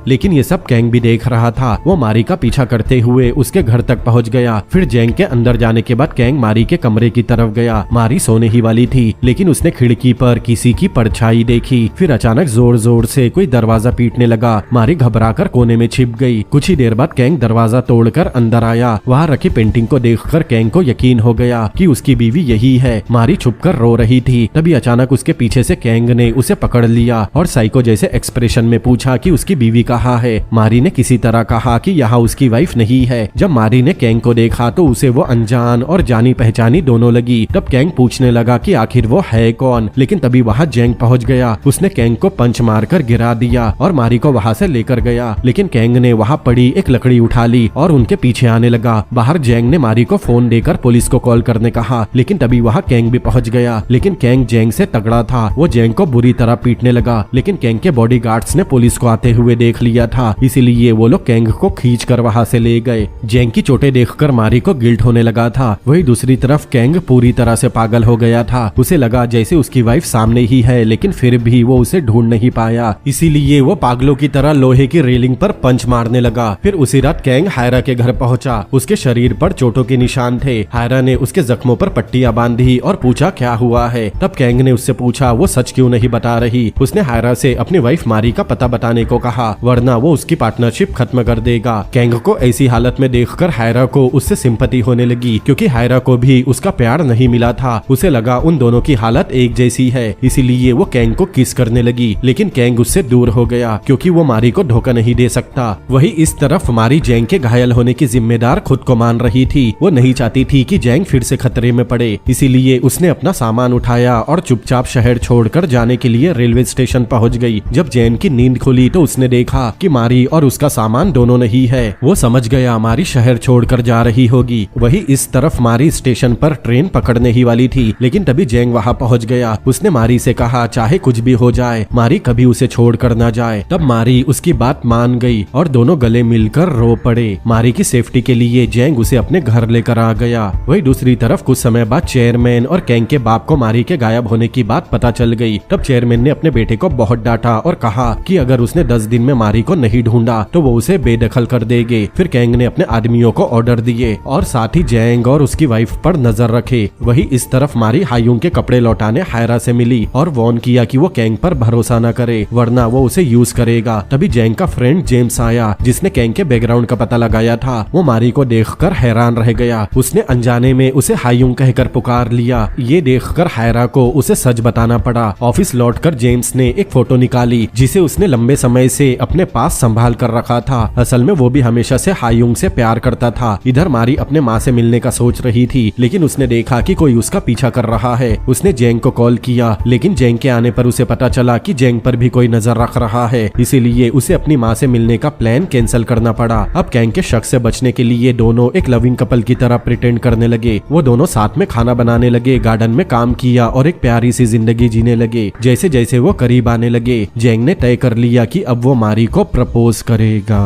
लेकिन ये सब कैंग भी देख रहा था। वो मारी का पीछा करते हुए उसके घर तक पहुंच गया। फिर जेंग के अंदर जाने के बाद कैंग मारी के कमरे की तरफ गया। मारी सोने ही वाली थी, लेकिन उसने खिड़की पर किसी की परछाई देखी। फिर अचानक जोर जोर से कोई दरवाजा पीटने लगा। मारी घबराकर कोने में छिप गई। कुछ ही देर बाद कैंग दरवाजा तोड़कर अंदर आया। वहाँ रखी पेंटिंग को देखकर कैंग को यकीन हो गया कि उसकी बीवी यही है। मारी छुपकर रो रही थी। तभी अचानक उसके पीछे से कैंग ने उसे पकड़ लिया और साइको जैसे एक्सप्रेशन में पूछा कि उसकी बीवी कहाँ है। मारी ने किसी तरह कहा कि यहाँ उसकी वाइफ नहीं है। जब मारी ने कैंग को देखा तो उसे वो अनजान और जानी पहचानी दोनों लगी। तब कैंग पूछने लगा कि आखिर वो है कौन, लेकिन तभी वहाँ जेंग पहुँच गया। उसने कैंग को पंच मारकर गिरा दिया और मारी को वहाँ से लेकर गया। लेकिन कैंग ने वहाँ पड़ी एक लकड़ी उठा ली और उनके पीछे आने लगा। बाहर जेंग ने मारी को फोन देकर पुलिस को कॉल करने कहा, लेकिन तभी वहाँ कैंग भी पहुँच गया। लेकिन कैंग जेंग से तगड़ा था। वो जेंग को बुरी तरह पीटने लगा, लेकिन कैंग के बॉडीगार्ड्स ने पुलिस को आते हुए देख लिया था, इसीलिए वो लोग कैंग को खींच कर वहाँ से ले गए। जेंग की चोटें देखकर मारी को गिल्ट होने लगा था। वही दूसरी तरफ कैंग पूरी तरह से पागल हो गया था। उसे लगा जैसे उसकी वाइफ सामने ही है, लेकिन फिर भी वो उसे ढूंढ नहीं पाया, इसीलिए वो पागलों की तरह लोहे की रेलिंग पर पंच मारने लगा। फिर उसी रात कैंग हायरा के घर पहुंचा। उसके शरीर पर चोटों के निशान थे। हायरा ने उसके जख्मों पर पट्टियां बांधी और पूछा क्या हुआ है। तब कैंग ने उससे पूछा वो सच क्यों नहीं बता रही। उसने हायरा से अपनी वाइफ मारी का पता बताने को कहा, वरना वो उसकी पार्टनरशिप खत्म कर देगा। कैंग को ऐसी हालत में देखकर हायरा को उससे सिंपैथी होने लगी, क्योंकि हायरा को भी उसका प्यार नहीं मिला था। उसे लगा उन दोनों की हालत एक जैसी है, इसीलिए वो कैंग को किस करने लगी। लेकिन कैंग उससे दूर हो गया, क्योंकि वो मारी को धोखा नहीं दे सकता। वही इस तरफ मारी जेंग के घायल होने की जिम्मेदार खुद को मान रही थी। वो नहीं चाहती थी कि जेंग फिर से खतरे में पड़े, इसीलिए उसने अपना सामान उठाया और चुपचाप शहर छोड़कर जाने के लिए रेलवे स्टेशन पहुंच गई। जब जेंग की नींद खुली तो उसने देखा कि मारी और उसका सामान दोनों नहीं है। वो समझ गया मारी शहर छोड़कर जा रही होगी। वही इस तरफ मारी स्टेशन पर ट्रेन पकड़ने ही वाली थी, लेकिन तभी जेंग वहाँ पहुंच गया। उसने मारी से कहा चाहे कुछ भी हो जाए, मारी कभी उसे छोड़कर ना जाए। तब मारी उसकी बात मान गई और दोनों गले मिलकर रो पड़े। मारी की सेफ्टी के लिए जेंग उसे अपने घर लेकर आ गया। वही दूसरी तरफ कुछ समय बाद चेयरमैन और कैंग के बाप को मारी के गायब होने की बात पता चल गई। तब चेयरमैन ने अपने बेटे को बहुत डांटा और कहा कि अगर उसने 10 दिन में मारी को नहीं ढूंढा तो वो उसे बेदखल कर देंगे। फिर कैंग ने अपने आदमियों को ऑर्डर दिए और साथ ही जेंग और उसकी वाइफ पर नजर रखे। वही इस तरफ मारी हायुंग के कपड़े लौटाने हायरा से मिली और वॉर्न किया कि वो कैंग पर भरोसा न करे, वरना वो उसे यूज करेगा। तभी जेंग का फ्रेंड जेम्स आया, जिसने कैंग के बैकग्राउंड का पता लगाया था। वो मारी को देखकर हैरान रह गया। उसने अनजाने में उसे हायुंग कहकर पुकार लिया। ये देखकर हायरा को उसे सच बताना पड़ा। ऑफिस लौटकर जेम्स ने एक फोटो निकाली, जिसे उसने लंबे समय से अपने पास संभाल कर रखा था। असल में वो भी हमेशा से हायुंग से प्यार करता था। इधर मारी अपने माँ से मिलने का सोच रही थी, लेकिन उसने देखा कि कोई उसका पीछा कर रहा है। उसने जेंग को कॉल किया, लेकिन जेंग के आने पर उसे पता चला कि जेंग पर भी कोई नजर रख रहा है, इसीलिए उसे अपनी माँ से मिलने का प्लान कैंसिल करना पड़ा। अब कैंग के शक से बचने के लिए दोनों एक लविंग कपल की तरह प्रिटेंड करने लगे। वो दोनों साथ में खाना बनाने लगे, गार्डन में काम किया और एक प्यारी सी जिंदगी जीने लगे। जैसे जैसे वो करीब आने लगे, जेंग ने तय कर लिया कि अब वो मारी को प्रपोज करेगा।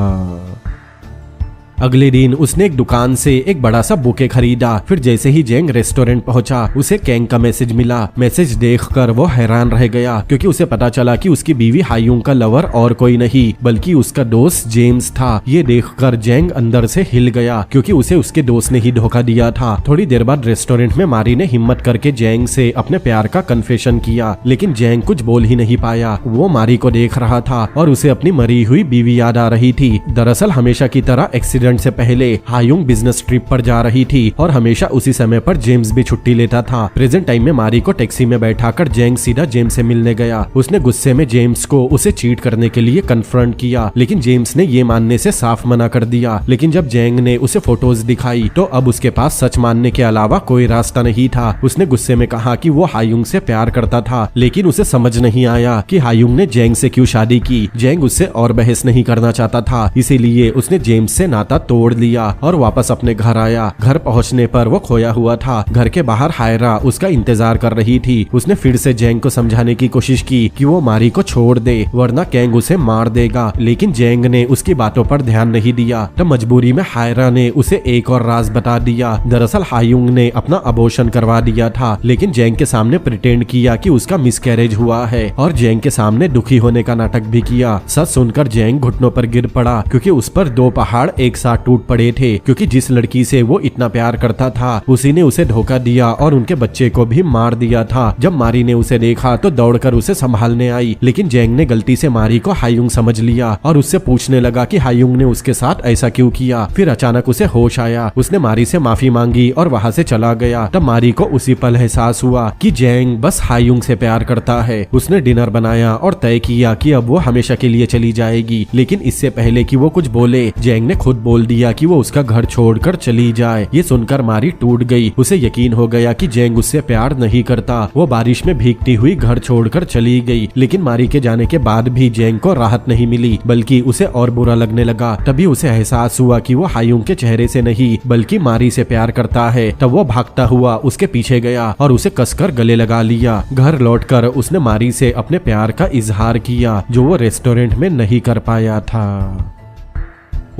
अगले दिन उसने एक दुकान से एक बड़ा सा बुके खरीदा। फिर जैसे ही जेंग रेस्टोरेंट पहुंचा, उसे कैंग का मैसेज मिला। मैसेज देखकर वो हैरान रह गया, क्योंकि उसे पता चला कि उसकी बीवी हायुंग का लवर और कोई नहीं बल्कि उसका दोस्त जेम्स था। ये देखकर जेंग अंदर से हिल गया, क्योंकि उसे उसके दोस्त ने ही धोखा दिया था। थोड़ी देर बाद रेस्टोरेंट में मारी ने हिम्मत करके जेंग से अपने प्यार का कन्फेशन किया, लेकिन जेंग कुछ बोल ही नहीं पाया। वो मारी को देख रहा था और उसे अपनी मरी हुई बीवी याद आ रही थी। दरअसल हमेशा की तरह एक्सीडेंट से पहले हायुंग बिजनेस ट्रिप पर जा रही थी और हमेशा उसी समय पर जेम्स भी छुट्टी लेता था। प्रेजेंट टाइम में मारी को टैक्सी में बैठाकर जेंग सीधा जेम्स से मिलने गया। उसने गुस्से में जेम्स को उसे चीट करने के लिए कन्फ्रंट किया, लेकिन जेम्स ने ये मानने से साफ मना कर दिया। लेकिन जब जेंग ने उसे फोटोज दिखाई तो अब उसके पास सच मानने के अलावा कोई रास्ता नहीं था। उसने गुस्से में कहा कि वो हायुंग से प्यार करता था, लेकिन उसे समझ नहीं आया कि हायुंग ने जेंग से क्यों शादी की। जेंग उससे और बहस नहीं करना चाहता था, इसीलिए उसने जेम्स से नाता तोड़ लिया और वापस अपने घर आया। घर पहुंचने पर वो खोया हुआ था। घर के बाहर हायरा उसका इंतजार कर रही थी। उसने फिर से जेंग को समझाने की कोशिश की कि वो मारी को छोड़ दे, वरना कैंग उसे मार देगा, लेकिन जेंग ने उसकी बातों पर ध्यान नहीं दिया। तब मजबूरी में हायरा ने उसे एक और राज बता दिया। दरअसल हायुंग ने अपना अबॉर्शन करवा दिया था, लेकिन जेंग के सामने प्रिटेंड किया कि उसका मिसकैरेज हुआ है और जेंग के सामने दुखी होने का नाटक भी किया। सच सुनकर जेंग घुटनों पर गिर पड़ा, क्योंकि उस पर 2 पहाड़ एक साथ टूट पड़े थे। क्योंकि जिस लड़की से वो इतना प्यार करता था, उसी ने उसे धोखा दिया और उनके बच्चे को भी मार दिया था। जब मारी ने उसे देखा तो दौड़कर उसे संभालने आई, लेकिन जेंग ने गलती से मारी को हायुंग समझ लिया और उससे पूछने लगा कि हायुंग ने उसके साथ ऐसा क्यों किया। फिर अचानक उसे होश आया। उसने मारी से माफी मांगी और वहाँ से चला गया। तब मारी को उसी पल एहसास हुआ कि जेंग बस हायुंग से प्यार करता है। उसने डिनर बनाया और तय किया कि अब वो हमेशा के लिए चली जाएगी, लेकिन इससे पहले कि वो कुछ बोले, जेंग ने खुद बोल बोल दिया कि वो उसका घर छोड़कर चली जाए। ये सुनकर मारी टूट गई। उसे यकीन हो गया कि जेंग उससे प्यार नहीं करता। वो बारिश में भीगती हुई घर छोड़कर चली गई। लेकिन मारी के जाने के बाद भी जेंग को राहत नहीं मिली, बल्कि उसे और बुरा लगने लगा। तभी उसे एहसास हुआ कि वो हायुंग के चेहरे से नहीं बल्कि मारी से प्यार करता है। तब वो भागता हुआ उसके पीछे गया और उसे कसकर गले लगा लिया। घर लौटकर उसने मारी से अपने प्यार का इजहार किया, जो वो रेस्टोरेंट में नहीं कर पाया था।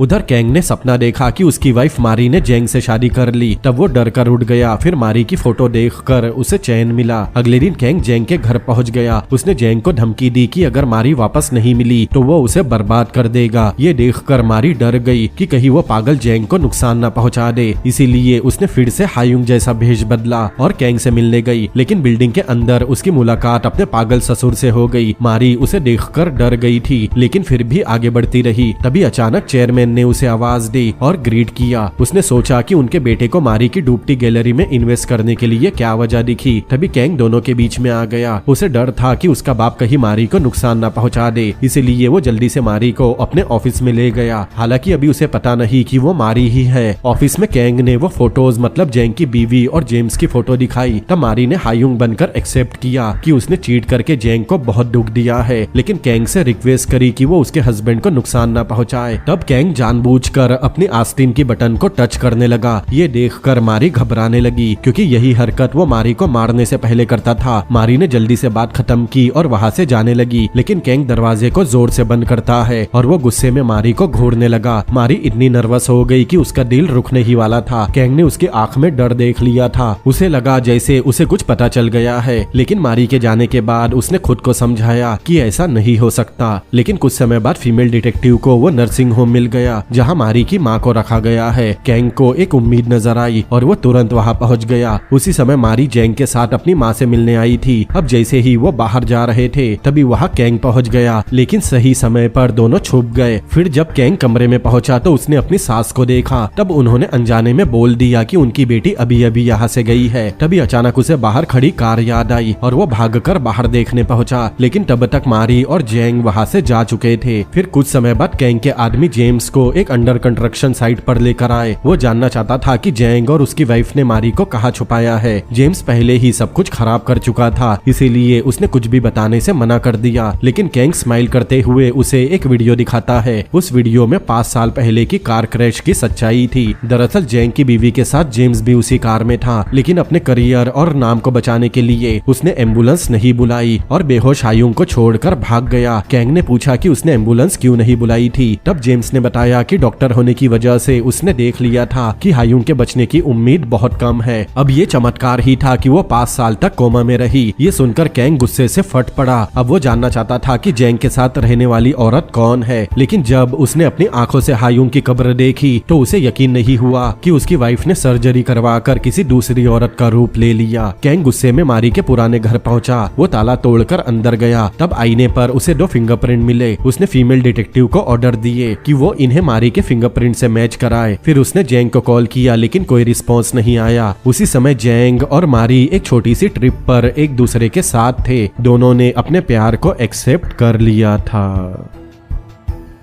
उधर कैंग ने सपना देखा कि उसकी वाइफ मारी ने जेंग से शादी कर ली। तब वो डर कर उठ गया। फिर मारी की फोटो देखकर उसे चैन मिला। अगले दिन कैंग जेंग के घर पहुंच गया। उसने जेंग को धमकी दी कि अगर मारी वापस नहीं मिली तो वो उसे बर्बाद कर देगा। ये देखकर मारी डर गई कि कहीं वो पागल जेंग को नुकसान न पहुंचा दे। इसीलिए उसने फिर से हायुंग जैसा भेष बदला और कैंग से मिलने गई। लेकिन बिल्डिंग के अंदर उसकी मुलाकात अपने पागल ससुर से हो गई। मारी उसे देखकर डर गई थी, लेकिन फिर भी आगे बढ़ती रही। तभी अचानक चेयरमैन ने उसे आवाज दी और ग्रीट किया। उसने सोचा कि उनके बेटे को मारी की डूबती गैलरी में इन्वेस्ट करने के लिए क्या वजह दिखी। तभी कैंग दोनों के बीच में आ गया। उसे डर था कि उसका बाप कहीं मारी को नुकसान न पहुंचा दे, इसीलिए वो जल्दी से मारी को अपने ऑफिस में ले गया। हालांकि अभी उसे पता नहीं कि वो मारी ही है। ऑफिस में कैंग ने वो फोटोज मतलब जेंग की बीवी और जेम्स की फोटो दिखाई। तब मारी ने हायुंग बनकर एक्सेप्ट किया कि उसने चीट करके जेंग को बहुत दुख दिया है, लेकिन कैंग से रिक्वेस्ट करी कि वो उसके हस्बैंड को नुकसान न पहुंचाए। तब कैंग जानबूझकर अपनी आस्तीन की बटन को टच करने लगा। ये देखकर मारी घबराने लगी, क्योंकि यही हरकत वो मारी को मारने से पहले करता था। मारी ने जल्दी से बात खत्म की और वहाँ से जाने लगी, लेकिन कैंग दरवाजे को जोर से बंद करता है और वो गुस्से में मारी को घूरने लगा। मारी इतनी नर्वस हो गई कि उसका दिल रुकने ही वाला था। कैंग ने उसकी आंख में डर देख लिया था। उसे लगा जैसे उसे कुछ पता चल गया है, लेकिन मारी के जाने के बाद उसने खुद को समझाया कि ऐसा नहीं हो सकता। लेकिन कुछ समय बाद फीमेल डिटेक्टिव को वो नर्सिंग होम मिल गया, जहाँ मारी की माँ को रखा गया है। कैंग को एक उम्मीद नजर आई और वो तुरंत वहाँ पहुँच गया। उसी समय मारी जेंग के साथ अपनी माँ से मिलने आई थी। अब जैसे ही वो बाहर जा रहे थे, तभी वहाँ कैंग पहुँच गया, लेकिन सही समय पर दोनों छुप गए। फिर जब कैंग कमरे में पहुँचा तो उसने अपनी सास को देखा। तब उन्होंने अनजाने में बोल दिया कि उनकी बेटी अभी अभी यहाँ से गई है। तभी अचानक उसे बाहर खड़ी कार याद आई और वो भागकर बाहर देखने पहुँचा, लेकिन तब तक मारी और जेंग वहाँ से जा चुके थे। फिर कुछ समय बाद कैंग के आदमी जेम्स को एक अंडर कंस्ट्रक्शन साइट पर लेकर आए। वो जानना चाहता था कि जेंग और उसकी वाइफ ने मारी को कहाँ छुपाया है। जेम्स पहले ही सब कुछ खराब कर चुका था, इसीलिए उसने कुछ भी बताने से मना कर दिया। लेकिन कैंग स्माइल करते हुए उसे एक वीडियो दिखाता है। उस वीडियो में 5 साल पहले की कार क्रैश की सच्चाई थी। दरअसल जेंग की बीवी के साथ जेम्स भी उसी कार में था, लेकिन अपने करियर और नाम को बचाने के लिए उसने एम्बुलेंस नहीं बुलाई और बेहोश हायुंग को छोड़कर भाग गया। कैंग ने पूछा कि उसने एम्बुलेंस क्यों नहीं बुलाई थी। तब जेम्स ने बताया कि डॉक्टर होने की वजह से उसने देख लिया था कि हायुंग के बचने की उम्मीद बहुत कम है। अब ये चमत्कार ही था कि वो 5 साल तक कोमा में रही। ये सुनकर कैंग गुस्से से फट पड़ा। अब वो जानना चाहता था कि जेंग के साथ रहने वाली औरत कौन है, लेकिन जब उसने अपनी आंखों से हायुंग की कब्र देखी तो उसे यकीन नहीं हुआ कि उसकी वाइफ ने सर्जरी करवाकर किसी दूसरी औरत का रूप ले लिया। कैंग गुस्से में मारी के पुराने घर पहुंचा। वो ताला तोड़कर अंदर गया। तब आईने पर उसे 2 फिंगरप्रिंट मिले। उसने फीमेल डिटेक्टिव को ऑर्डर दिए कि वो इन्हें मारी के फिंगरप्रिंट से मैच कराए। फिर उसने जेंग को कॉल किया, लेकिन कोई रिस्पॉन्स नहीं आया। उसी समय जेंग और मारी एक छोटी सी ट्रिप पर एक दूसरे के साथ थे। दोनों ने अपने प्यार को एक्सेप्ट कर लिया था।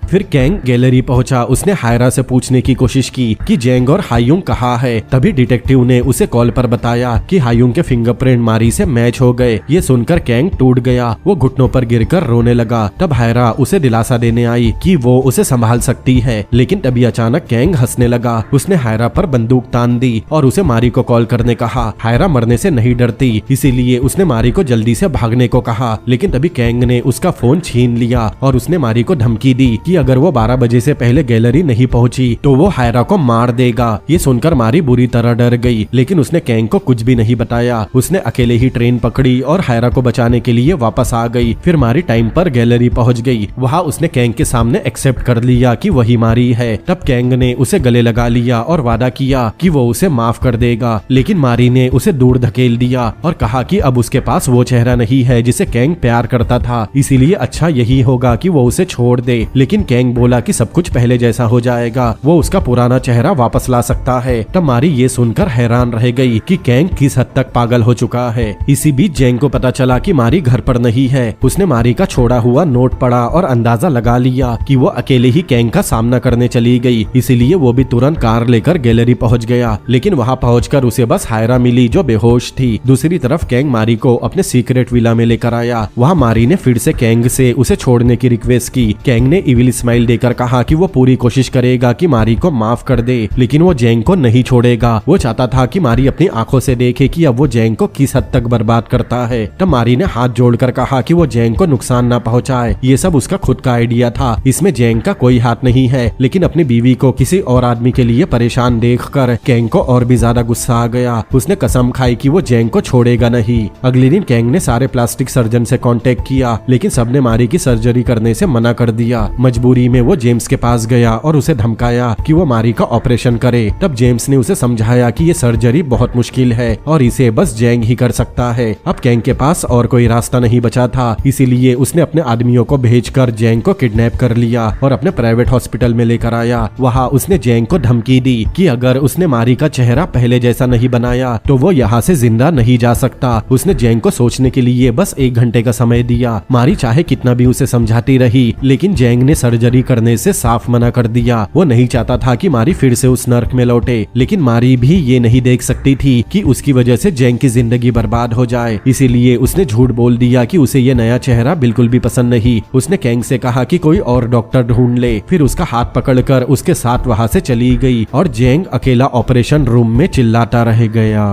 फिर कैंग गैलरी पहुंचा। उसने हायरा से पूछने की कोशिश की कि जेंग और हायुंग कहाँ है। तभी डिटेक्टिव ने उसे कॉल पर बताया कि हायुंग के फिंगरप्रिंट मारी से मैच हो गए। ये सुनकर कैंग टूट गया। वो घुटनों पर गिरकर रोने लगा। तब हायरा उसे दिलासा देने आई कि वो उसे संभाल सकती है, लेकिन तभी अचानक कैंग हंसने लगा। उसने हायरा पर बंदूक तान दी और उसे मारी को कॉल करने कहा। हायरा मरने से नहीं डरती, इसीलिए उसने मारी को जल्दी से भागने को कहा, लेकिन तभी कैंग ने उसका फोन छीन लिया और उसने मारी को धमकी दी कि अगर वो 12 बजे से पहले गैलरी नहीं पहुंची तो वो हायरा को मार देगा। ये सुनकर मारी बुरी तरह डर गई, लेकिन उसने कैंग को कुछ भी नहीं बताया। उसने अकेले ही ट्रेन पकड़ी और हायरा को बचाने के लिए वापस आ गई। फिर मारी टाइम पर गैलरी पहुंच गई। वहाँ उसने कैंग के सामने एक्सेप्ट कर लिया कि वही मारी है। तब कैंग ने उसे गले लगा लिया और वादा किया कि वो उसे माफ कर देगा, लेकिन मारी ने उसे दूर धकेल दिया और कहा कि अब उसके पास वो चेहरा नहीं है जिसे कैंग प्यार करता था, इसीलिए अच्छा यही होगा कि वो उसे छोड़ दे। लेकिन कैंग बोला कि सब कुछ पहले जैसा हो जाएगा, वो उसका पुराना चेहरा वापस ला सकता है। तब मारी ये सुनकर हैरान रह गई कि कैंग किस हद तक पागल हो चुका है। इसी बीच जेंग को पता चला कि मारी घर पर नहीं है। उसने मारी का छोड़ा हुआ नोट पढ़ा और अंदाजा लगा लिया कि वो अकेले ही कैंग का सामना करने चली गई, इसीलिए वो भी तुरंत कार लेकर गैलरी पहुंच गया। लेकिन वहां पहुंचकर उसे बस हायरा मिली जो बेहोश थी। दूसरी तरफ कैंग मारी को अपने सीक्रेट विला में लेकर आया। वहां मारी ने फिर से कैंग से उसे छोड़ने की रिक्वेस्ट की। कैंग ने इविल स्माइल देकर कहा कि वो पूरी कोशिश करेगा कि मारी को माफ कर दे, लेकिन वो जेंग को नहीं छोड़ेगा। वो चाहता था कि मारी अपनी आंखों से देखे कि अब वो जेंग को किस हद तक बर्बाद करता है। तब मारी ने हाथ जोड़कर कहा कि वो जेंग को नुकसान न पहुंचाए। ये सब उसका खुद का आइडिया था, इसमें जेंग का कोई हाथ नहीं है। लेकिन अपनी बीवी को किसी और आदमी के लिए परेशान देखकर कैंग को और भी ज्यादा गुस्सा आ गया। उसने कसम खाई कि वो जेंग को छोड़ेगा नहीं। अगले दिन कैंग ने सारे प्लास्टिक सर्जन से कांटेक्ट किया, लेकिन सबने मारी की सर्जरी करने से मना कर दिया। मजबूरी में वो जेम्स के पास गया और उसे धमकाया कि वो मारी का ऑपरेशन करे। तब जेम्स ने उसे समझाया कि ये सर्जरी बहुत मुश्किल है और इसे बस जेंग ही कर सकता है। अब कैंग के पास और कोई रास्ता नहीं बचा था, इसीलिए उसने अपने आदमियों को भेजकर जेंग को किडनैप कर लिया और अपने प्राइवेट हॉस्पिटल में लेकर आया। वहाँ उसने जेंग को धमकी दी कि अगर उसने मारी का चेहरा पहले जैसा नहीं बनाया तो वो यहाँ से जिंदा नहीं जा सकता। उसने जेंग को सोचने के लिए बस 1 घंटे का समय दिया। मारी चाहे कितना भी उसे समझाती रही, लेकिन जेंग ने सर्जरी करने से साफ मना कर दिया। वो नहीं चाहता था कि मारी फिर से उस नर्क में लौटे, लेकिन मारी भी ये नहीं देख सकती थी कि उसकी वजह से जेंग की जिंदगी बर्बाद हो जाए। इसीलिए उसने झूठ बोल दिया कि उसे ये नया चेहरा बिल्कुल भी पसंद नहीं। उसने कैंग से कहा कि कोई और डॉक्टर ढूंढ ले। फिर उसका हाथ पकड़कर उसके साथ वहां से चली गई और जेंग अकेला ऑपरेशन रूम में चिल्लाता रह गया।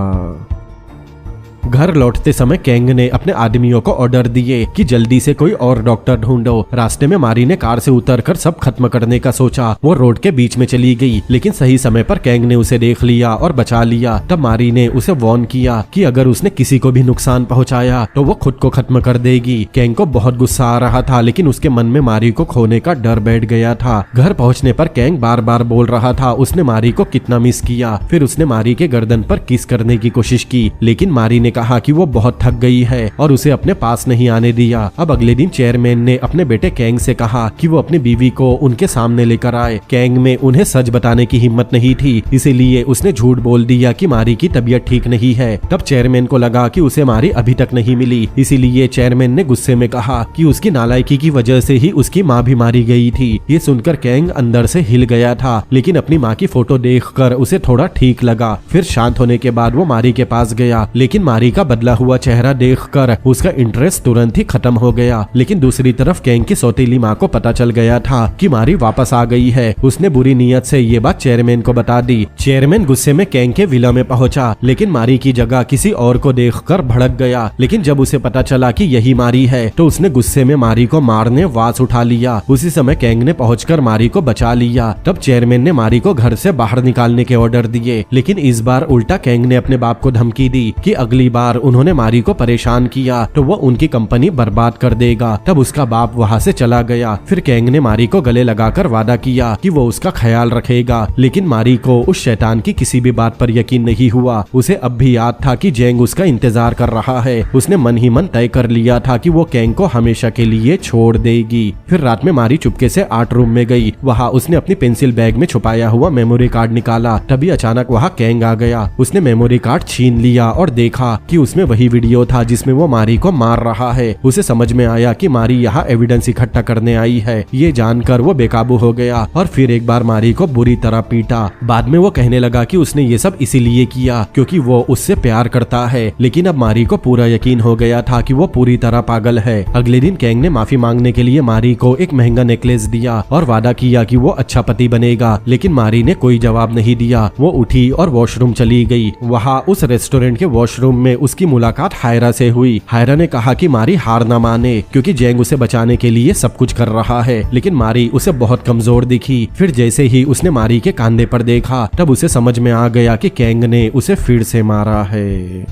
घर लौटते समय कैंग ने अपने आदमियों को ऑर्डर दिए कि जल्दी से कोई और डॉक्टर ढूंढो। रास्ते में मारी ने कार से उतरकर सब खत्म करने का सोचा। वो रोड के बीच में चली गई, लेकिन सही समय पर कैंग ने उसे देख लिया और बचा लिया। तब मारी ने उसे वार्न किया कि अगर उसने किसी को भी नुकसान पहुंचाया तो वो खुद को खत्म कर देगी। कैंग को बहुत गुस्सा आ रहा था, लेकिन उसके मन में मारी को खोने का डर बैठ गया था। घर पहुंचने पर कैंग बार बार बोल रहा था उसने मारी को कितना मिस किया। फिर उसने मारी के गर्दन पर किस करने की कोशिश की, लेकिन मारी ने कहा कि वो बहुत थक गई है और उसे अपने पास नहीं आने दिया। अब अगले दिन चेयरमैन ने अपने बेटे कैंग से कहा कि वो अपनी बीवी को उनके सामने लेकर आए। कैंग में उन्हें सच बताने की हिम्मत नहीं थी, इसीलिए उसने झूठ बोल दिया कि मारी की तबीयत ठीक नहीं है। तब चेयरमैन को लगा कि उसे मारी अभी तक नहीं मिली, इसीलिए चेयरमैन ने गुस्से में कहा कि उसकी नालायकी की वजह से ही उसकी माँ भी मारी गई थी। ये सुनकर कैंग अंदर से हिल गया था, लेकिन अपनी माँ की फोटो देखकर उसे थोड़ा ठीक लगा। फिर शांत होने के बाद वो मारी के पास गया, लेकिन मारी का बदला हुआ चेहरा देखकर उसका इंटरेस्ट तुरंत ही खत्म हो गया। लेकिन दूसरी तरफ कैंग की सौतेली माँ को पता चल गया था कि मारी वापस आ गई है। उसने बुरी नीयत से ये बात चेयरमैन को बता दी। चेयरमैन गुस्से में कैंग के विला में पहुंचा, लेकिन मारी की जगह किसी और को देखकर भड़क गया। लेकिन जब उसे पता चला कि यही मारी है तो उसने गुस्से में मारी को मारने वास उठा लिया। उसी समय कैंग ने पहुंचकर मारी को बचा लिया। तब चेयरमैन ने मारी को घर से बाहर निकालने के ऑर्डर दिए, लेकिन इस बार उल्टा कैंग ने अपने बाप को धमकी दी कि अगली बार उन्होंने मारी को परेशान किया तो वो उनकी कंपनी बर्बाद कर देगा। तब उसका बाप वहाँ से चला गया। फिर कैंग ने मारी को गले लगाकर वादा किया कि वो उसका ख्याल रखेगा, लेकिन मारी को उस शैतान की किसी भी बात पर यकीन नहीं हुआ। उसे अब भी याद था कि जेंग उसका इंतजार कर रहा है। उसने मन ही मन तय कर लिया था कि वो कैंग को हमेशा के लिए छोड़ देगी। फिर रात में मारी चुपके से आर्ट रूम में गई। वहाँ उसने अपनी पेंसिल बैग में छुपाया हुआ मेमोरी कार्ड निकाला। तभी अचानक वहाँ कैंग आ गया। उसने मेमोरी कार्ड छीन लिया और देखा कि उसमें वही वीडियो था जिसमें वो मारी को मार रहा है। उसे समझ में आया कि मारी यहाँ एविडेंस इकट्ठा करने आई है। ये जानकर वो बेकाबू हो गया और फिर एक बार मारी को बुरी तरह पीटा। बाद में वो कहने लगा कि उसने ये सब इसीलिए किया क्योंकि वो उससे प्यार करता है, लेकिन अब मारी को पूरा यकीन हो गया था कि वो पूरी तरह पागल है। अगले दिन कैंग ने माफी मांगने के लिए मारी को एक महंगा नेकलेस दिया और वादा किया कि वो अच्छा पति बनेगा, लेकिन मारी ने कोई जवाब नहीं दिया। वो उठी और वॉशरूम चली गई। वहाँ उस रेस्टोरेंट के वॉशरूम में उसकी मुलाकात हायरा से हुई। हायरा ने कहा कि मारी हार न माने क्योंकि जेंग उसे बचाने के लिए सब कुछ कर रहा है, लेकिन मारी उसे बहुत कमजोर दिखी। फिर जैसे ही उसने मारी के कंधे पर देखा तब उसे समझ में आ गया कि कैंग ने उसे फिर से मारा है।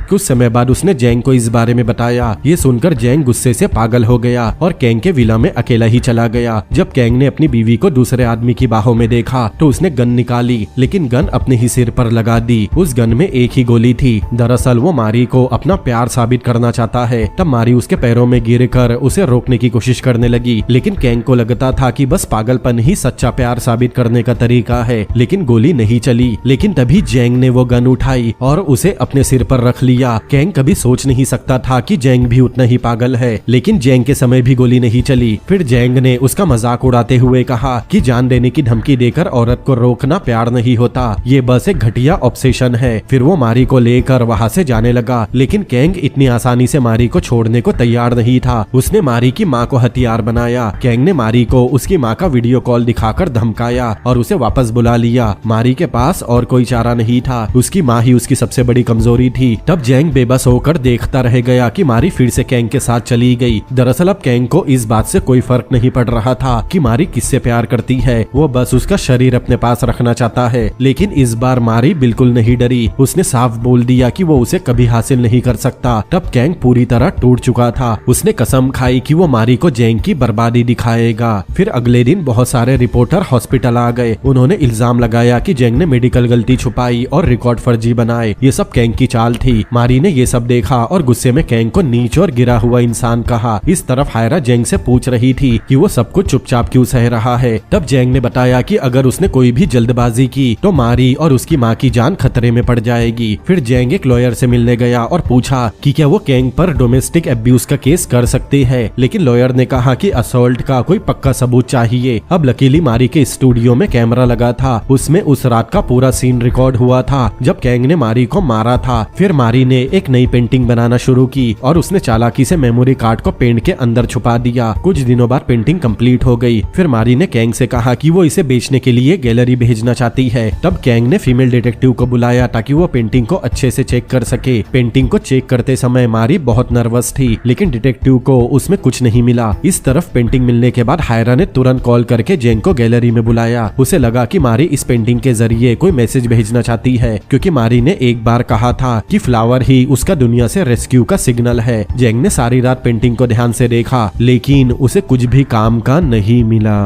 कुछ समय बाद उसने जैंग को इस बारे में बताया। ये सुनकर जैंग गुस्से से पागल हो गया और कैंग के विला में अकेला ही चला गया। जब कैंग ने अपनी बीवी को दूसरे आदमी की बाहों में देखा तो उसने गन निकाली, लेकिन गन अपने ही सिर पर लगा दी। उस गन में एक ही गोली थी। दरअसल वो मारी को अपना प्यार साबित करना चाहता है। तब मारी उसके पैरों में गिरकर उसे रोकने की कोशिश करने लगी, लेकिन कैंग को लगता था कि बस पागलपन ही सच्चा प्यार साबित करने का तरीका है, लेकिन गोली नहीं चली। लेकिन तभी जैंग ने वो गन उठाई और उसे अपने सिर पर रख लिया। कैंग कभी सोच नहीं सकता था कि जैंग भी उतना ही पागल है, लेकिन जैंग के समय भी गोली नहीं चली। फिर जैंग ने उसका मजाक उड़ाते हुए कहा कि जान देने की धमकी देकर औरत को रोकना प्यार नहीं होता, ये बस एक घटिया ऑब्सेशन है। फिर वो मारी को लेकर वहाँ से जाने लगा, लेकिन कैंग इतनी आसानी से मारी को छोड़ने को तैयार नहीं था। उसने मारी की माँ को हथियार बनाया। कैंग ने मारी को उसकी माँ का वीडियो कॉल दिखाकर धमकाया और उसे वापस बुला लिया। मारी के पास और कोई चारा नहीं था, उसकी माँ ही उसकी सबसे बड़ी कमजोरी थी। तब जैंग बेबस होकर देखता रह गया कि मारी फिर से कैंग के साथ चली गई। दरअसल अब कैंग को इस बात से कोई फर्क नहीं पड़ रहा था कि मारी किससे प्यार करती है, वो बस उसका शरीर अपने पास रखना चाहता है। लेकिन इस बार मारी बिल्कुल नहीं डरी। उसने साफ बोल दिया कि वो उसे कभी हासिल नहीं कर सकता। तब कैंग पूरी तरह टूट चुका था। उसने कसम खाई कि वो मारी को जैंग की बर्बादी दिखाएगा। फिर अगले दिन बहुत सारे रिपोर्टर हॉस्पिटल आ गए। उन्होंने इल्जाम लगाया कि जैंग ने मेडिकल गलती छुपाई और रिकॉर्ड फर्जी बनाए। ये सब कैंग की चाल थी। मारी ने ये सब देखा और गुस्से में कैंग को नीच और गिरा हुआ इंसान कहा। इस तरफ हायरा जैंग से पूछ रही थी कि वो सब कुछ चुपचाप क्यों सह रहा है। तब जैंग ने बताया कि अगर उसने कोई भी जल्दबाजी की तो मारी और उसकी माँ की जान खतरे में पड़ जाएगी। फिर जैंग एक लॉयर से मिलने गया और पूछा कि क्या वो कैंग पर डोमेस्टिक अब्यूज का केस कर सकते हैं, लेकिन लॉयर ने कहा कि असॉल्ट का कोई पक्का सबूत चाहिए। अब लकीली मारी के स्टूडियो में कैमरा लगा था। उसमें उस रात का पूरा सीन रिकॉर्ड हुआ था जब कैंग ने मारी को मारा था। फिर मारी ने एक नई पेंटिंग बनाना शुरू की और उसने चालाकी से मेमोरी कार्ड को पेंट के अंदर छुपा दिया। कुछ दिनों बाद पेंटिंग कंप्लीट हो गई। फिर मारी ने कैंग से कहा कि वो इसे बेचने के लिए गैलरी भेजना चाहती है। तब कैंग ने फीमेल डिटेक्टिव को बुलाया ताकि वो पेंटिंग को अच्छे से चेक कर सके। पेंटिंग को चेक करते समय मारी बहुत नर्वस थी, लेकिन डिटेक्टिव को उसमें कुछ नहीं मिला। इस तरफ पेंटिंग मिलने के बाद हायरा ने तुरंत कॉल करके जैंग को गैलरी में बुलाया। उसे लगा कि मारी इस पेंटिंग के जरिए कोई मैसेज भेजना चाहती है, क्योंकि मारी ने एक बार कहा था कि फ्लावर ही उसका दुनिया से रेस्क्यू का सिग्नल है। जैंग ने सारी रात पेंटिंग को ध्यान से देखा, लेकिन उसे कुछ भी काम का नहीं मिला।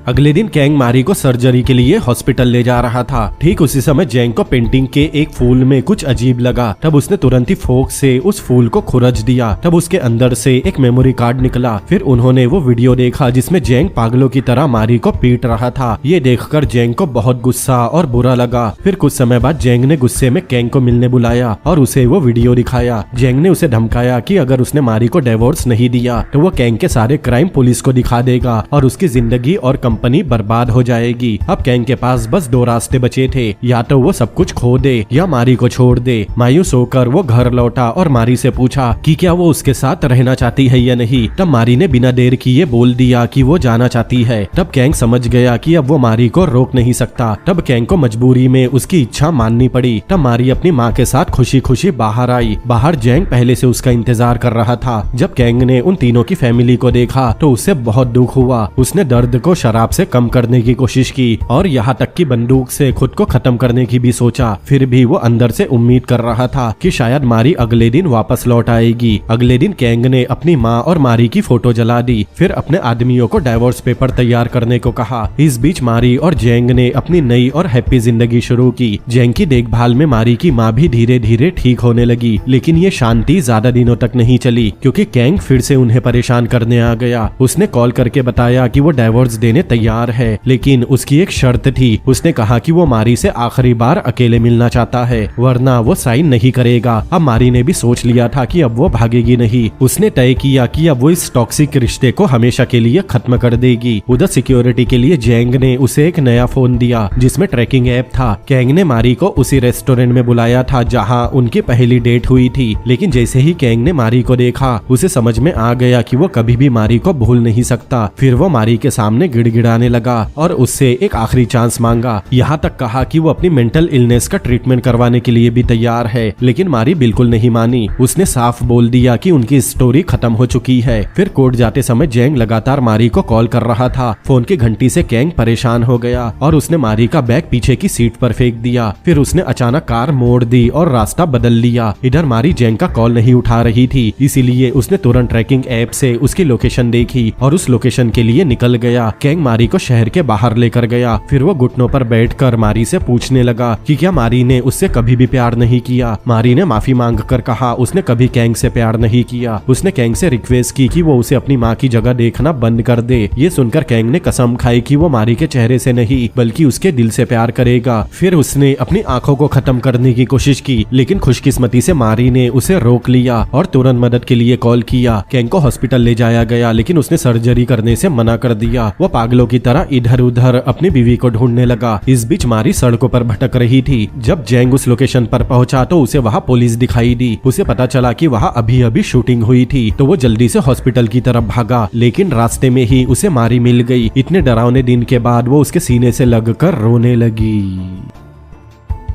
अगले दिन कैंग मारी को सर्जरी के लिए हॉस्पिटल ले जा रहा था। ठीक उसी समय जैंग को पेंटिंग के एक फूल में कुछ अजीब लगा। तब उसने तुरंत ही फोक से उस फूल को खुरच दिया। तब उसके अंदर से एक मेमोरी कार्ड निकला। फिर उन्होंने वो वीडियो देखा जिसमें जैंग पागलों की तरह मारी को पीट रहा था। ये देखकर जैंग को बहुत गुस्सा और बुरा लगा। फिर कुछ समय बाद जैंग ने गुस्से में कैंग को मिलने बुलाया और उसे वो वीडियो दिखाया। जैंग ने उसे धमकाया कि अगर उसने मारी को डिवोर्स नहीं दिया तो वो कैंग के सारे क्राइम पुलिस को दिखा देगा और उसकी जिंदगी और कंपनी बर्बाद हो जाएगी। अब कैंग के पास बस दो रास्ते बचे थे, या तो वो सब कुछ खो दे या मारी को छोड़ दे। मायूस होकर वो घर लौटा और मारी से पूछा कि क्या वो उसके साथ रहना चाहती है या नहीं। तब मारी ने बिना देर किए बोल दिया कि वो जाना चाहती है। तब कैंग समझ गया कि अब वो मारी को रोक नहीं सकता। तब कैंग को मजबूरी में उसकी इच्छा माननी पड़ी। तब मारी अपनी माँ के साथ खुशी खुशी बाहर आई। बाहर जैंग पहले से उसका इंतजार कर रहा था। जब कैंग ने उन तीनों की फैमिली को देखा तो उसे बहुत दुख हुआ। उसने दर्द को शराब से कम करने की कोशिश की और यहाँ तक कि बंदूक से खुद को खत्म करने की भी सोचा। फिर भी वो अंदर से उम्मीद कर रहा था कि शायद मारी अगले दिन वापस लौट आएगी। अगले दिन कैंग ने अपनी माँ और मारी की फोटो जला दी। फिर अपने आदमियों को डाइवोर्स पेपर तैयार करने को कहा। इस बीच मारी और जैंग ने अपनी नई और हैप्पी जिंदगी शुरू की। जैंग की देखभाल में मारी की माँ भी धीरे धीरे ठीक होने लगी, लेकिन ये शांति ज्यादा दिनों तक नहीं चली, क्योंकि कैंग फिर से उन्हें परेशान करने आ गया। उसने कॉल करके बताया कि वो डाइवोर्स देने तैयार है, लेकिन उसकी एक शर्त थी। उसने कहा कि वो मारी से आखिरी बार अकेले मिलना चाहता है, वरना वो साइन नहीं करेगा। अब मारी ने भी सोच लिया था कि अब वो भागेगी नहीं। उसने तय किया कि अब वो इस टॉक्सिक रिश्ते को हमेशा के लिए खत्म कर देगी। उधर सिक्योरिटी के लिए जैंग ने उसे एक नया फोन दिया जिसमें ट्रैकिंग ऐप था। कैंग ने मारी को उसी रेस्टोरेंट में बुलाया था जहाँ उनकी पहली डेट हुई थी, लेकिन जैसे ही कैंग ने मारी को देखा उसे समझ में आ गया कि वो कभी भी मारी को भूल नहीं सकता। फिर वो मारी के सामने गिड़गिड़ा गिड़गिड़ाने लगा और उससे एक आखिरी चांस मांगा। यहाँ तक कहा कि वो अपनी मेंटल इलनेस का ट्रीटमेंट करवाने के लिए भी तैयार है, लेकिन मारी बिल्कुल नहीं मानी। उसने साफ बोल दिया कि उनकी स्टोरी खत्म हो चुकी है। फिर कोर्ट जाते समय जेंग लगातार मारी को कॉल कर रहा था। फोन की घंटी से कैंग परेशान हो गया और उसने मारी का बैग पीछे की सीट पर फेंक दिया। फिर उसने अचानक कार मोड़ दी और रास्ता बदल लिया। इधर मारी जेंग का कॉल नहीं उठा रही थी, इसीलिए उसने तुरंत ट्रैकिंग ऐप से उसकी लोकेशन देखी और उस लोकेशन के लिए निकल गया। कैंग मारी को शहर के बाहर लेकर गया। फिर वो घुटनों पर बैठकर मारी से पूछने लगा कि क्या मारी ने उससे कभी भी प्यार नहीं किया। मारी ने माफी मांग कर कहा उसने कभी कैंग से प्यार नहीं किया। उसने कैंग से रिक्वेस्ट की कि वो उसे अपनी माँ की जगह देखना बंद कर दे। ये सुनकर कैंग ने कसम खाई कि वो मारी के चेहरे से नहीं बल्कि उसके दिल से प्यार करेगा। फिर उसने अपनी आंखों को खत्म करने की कोशिश की, लेकिन खुशकिस्मती से मारी ने उसे रोक लिया और तुरंत मदद के लिए कॉल किया। कैंग को हॉस्पिटल ले जाया गया, लेकिन उसने सर्जरी करने से मना कर दिया। वो पागलों की तरह इधर उधर अपनी बीवी को ढूंढने लगा। इस बीच मारी सड़कों पर भटक रही थी। जब जेंग उस लोकेशन पर पहुंचा तो उसे वहां पुलिस दिखाई दी। उसे पता चला कि वहां अभी अभी शूटिंग हुई थी, तो वो जल्दी से हॉस्पिटल की तरफ भागा, लेकिन रास्ते में ही उसे मारी मिल गई। इतने डरावने दिन के बाद वो उसके सीने से लगकर रोने लगी।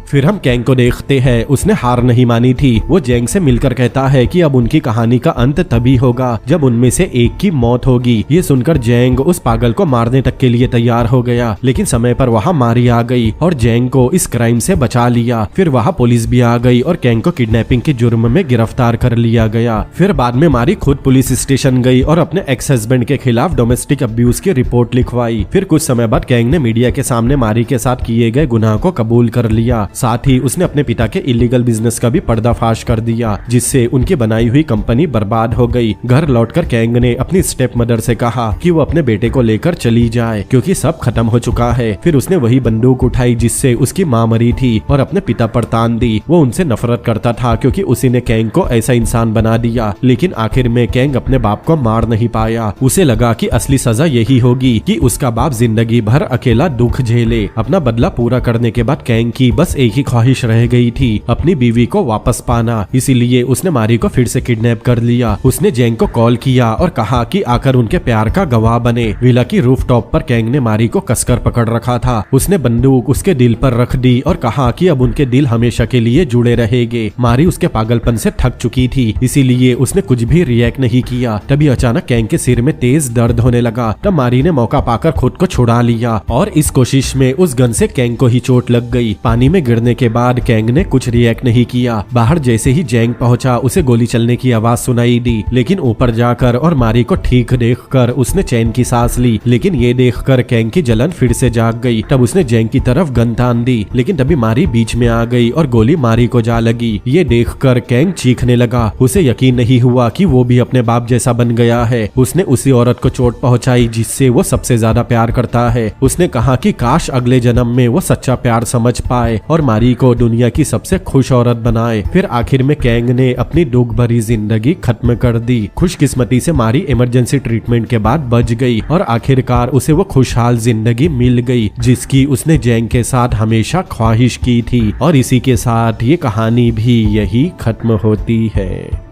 फिर हम कैंग को देखते हैं। उसने हार नहीं मानी थी। वो जेंग से मिलकर कहता है कि अब उनकी कहानी का अंत तभी होगा जब उनमें से एक की मौत होगी। ये सुनकर जेंग उस पागल को मारने तक के लिए तैयार हो गया, लेकिन समय पर वहाँ मारी आ गई और जेंग को इस क्राइम से बचा लिया। फिर वहाँ पुलिस भी आ गई और कैंग को किडनैपिंग के जुर्म में गिरफ्तार कर लिया गया। फिर बाद में मारी खुद पुलिस स्टेशन गई और अपने एक्स हस्बैंड के खिलाफ डोमेस्टिक अब्यूज की रिपोर्ट लिखवाई। फिर कुछ समय बाद कैंग ने मीडिया के सामने मारी के साथ किए गए गुनाह को कबूल कर लिया। साथ ही उसने अपने पिता के इलीगल बिजनेस का भी पर्दाफाश कर दिया, जिससे उनकी बनाई हुई कंपनी बर्बाद हो गई। घर लौटकर कैंग ने अपनी स्टेप मदर से कहा कि वो अपने बेटे को लेकर चली जाए क्योंकि सब खत्म हो चुका है। फिर उसने वही बंदूक उठाई जिससे उसकी माँ मरी थी और अपने पिता पर तान दी। वो उनसे नफरत करता था क्योंकि उसी ने कैंग को ऐसा इंसान बना दिया, लेकिन आखिर में कैंग अपने बाप को मार नहीं पाया। उसे लगा कि असली सजा यही होगी कि उसका बाप जिंदगी भर अकेला दुख झेले। अपना बदला पूरा करने के बाद कैंग की बस एक ही ख्वाहिश रह गई थी, अपनी बीवी को वापस पाना। इसीलिए उसने मारी को फिर से किडनैप कर लिया। उसने जेंग को कॉल किया और कहा कि आकर उनके प्यार का गवाह बने। विला की रूफ टॉप पर कैंग ने मारी को कसकर पकड़ रखा था। उसने बंदूक उसके दिल पर रख दी और कहा कि अब उनके दिल हमेशा के लिए जुड़े रहेंगे। मारी उसके पागलपन से थक चुकी थी, इसीलिए उसने कुछ भी रिएक्ट नहीं किया। तभी अचानक कैंग के सिर में तेज दर्द होने लगा। तब मारी ने मौका पाकर खुद को छुड़ा लिया और इस कोशिश में उस गन से कैंग को ही चोट लग गई। पानी में गिरने के बाद कैंग ने कुछ रिएक्ट नहीं किया। बाहर जैसे ही जेंग पहुंचा उसे गोली चलने की आवाज सुनाई दी, लेकिन ऊपर जाकर और मारी को ठीक देखकर उसने चैन की सांस ली। लेकिन ये देखकर कैंग की जलन फिर से जाग गई। तब उसने जेंग की तरफ गन तान दी, लेकिन तभी मारी बीच में आ गई और गोली मारी को जा लगी। ये देखकर कैंग चीखने लगा। उसे यकीन नहीं हुआ कि वो भी अपने बाप जैसा बन गया है। उसने उसी औरत को चोट पहुंचाई जिससे वो सबसे ज्यादा प्यार करता है। उसने कहा कि काश अगले जन्म में वो सच्चा प्यार समझ पाए और मारी को दुनिया की सबसे खुश औरत बनाए। फिर आखिर में कैंग ने अपनी दुख भरी जिंदगी खत्म कर दी। खुशकिस्मती से मारी इमरजेंसी ट्रीटमेंट के बाद बच गई और आखिरकार उसे वो खुशहाल जिंदगी मिल गई जिसकी उसने जेंग के साथ हमेशा ख्वाहिश की थी। और इसी के साथ ये कहानी भी यही खत्म होती है।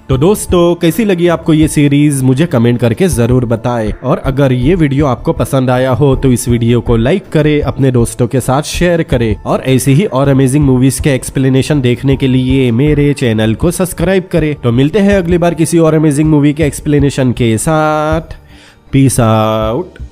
तो दोस्तों, कैसी लगी आपको ये सीरीज मुझे कमेंट करके जरूर बताएं। और अगर ये वीडियो आपको पसंद आया हो तो इस वीडियो को लाइक करें, अपने दोस्तों के साथ शेयर करें और ऐसी ही और अमेजिंग मूवीज के एक्सप्लेनेशन देखने के लिए मेरे चैनल को सब्सक्राइब करें। तो मिलते हैं अगली बार किसी और अमेजिंग मूवी के एक्सप्लेनेशन के साथ। Peace out.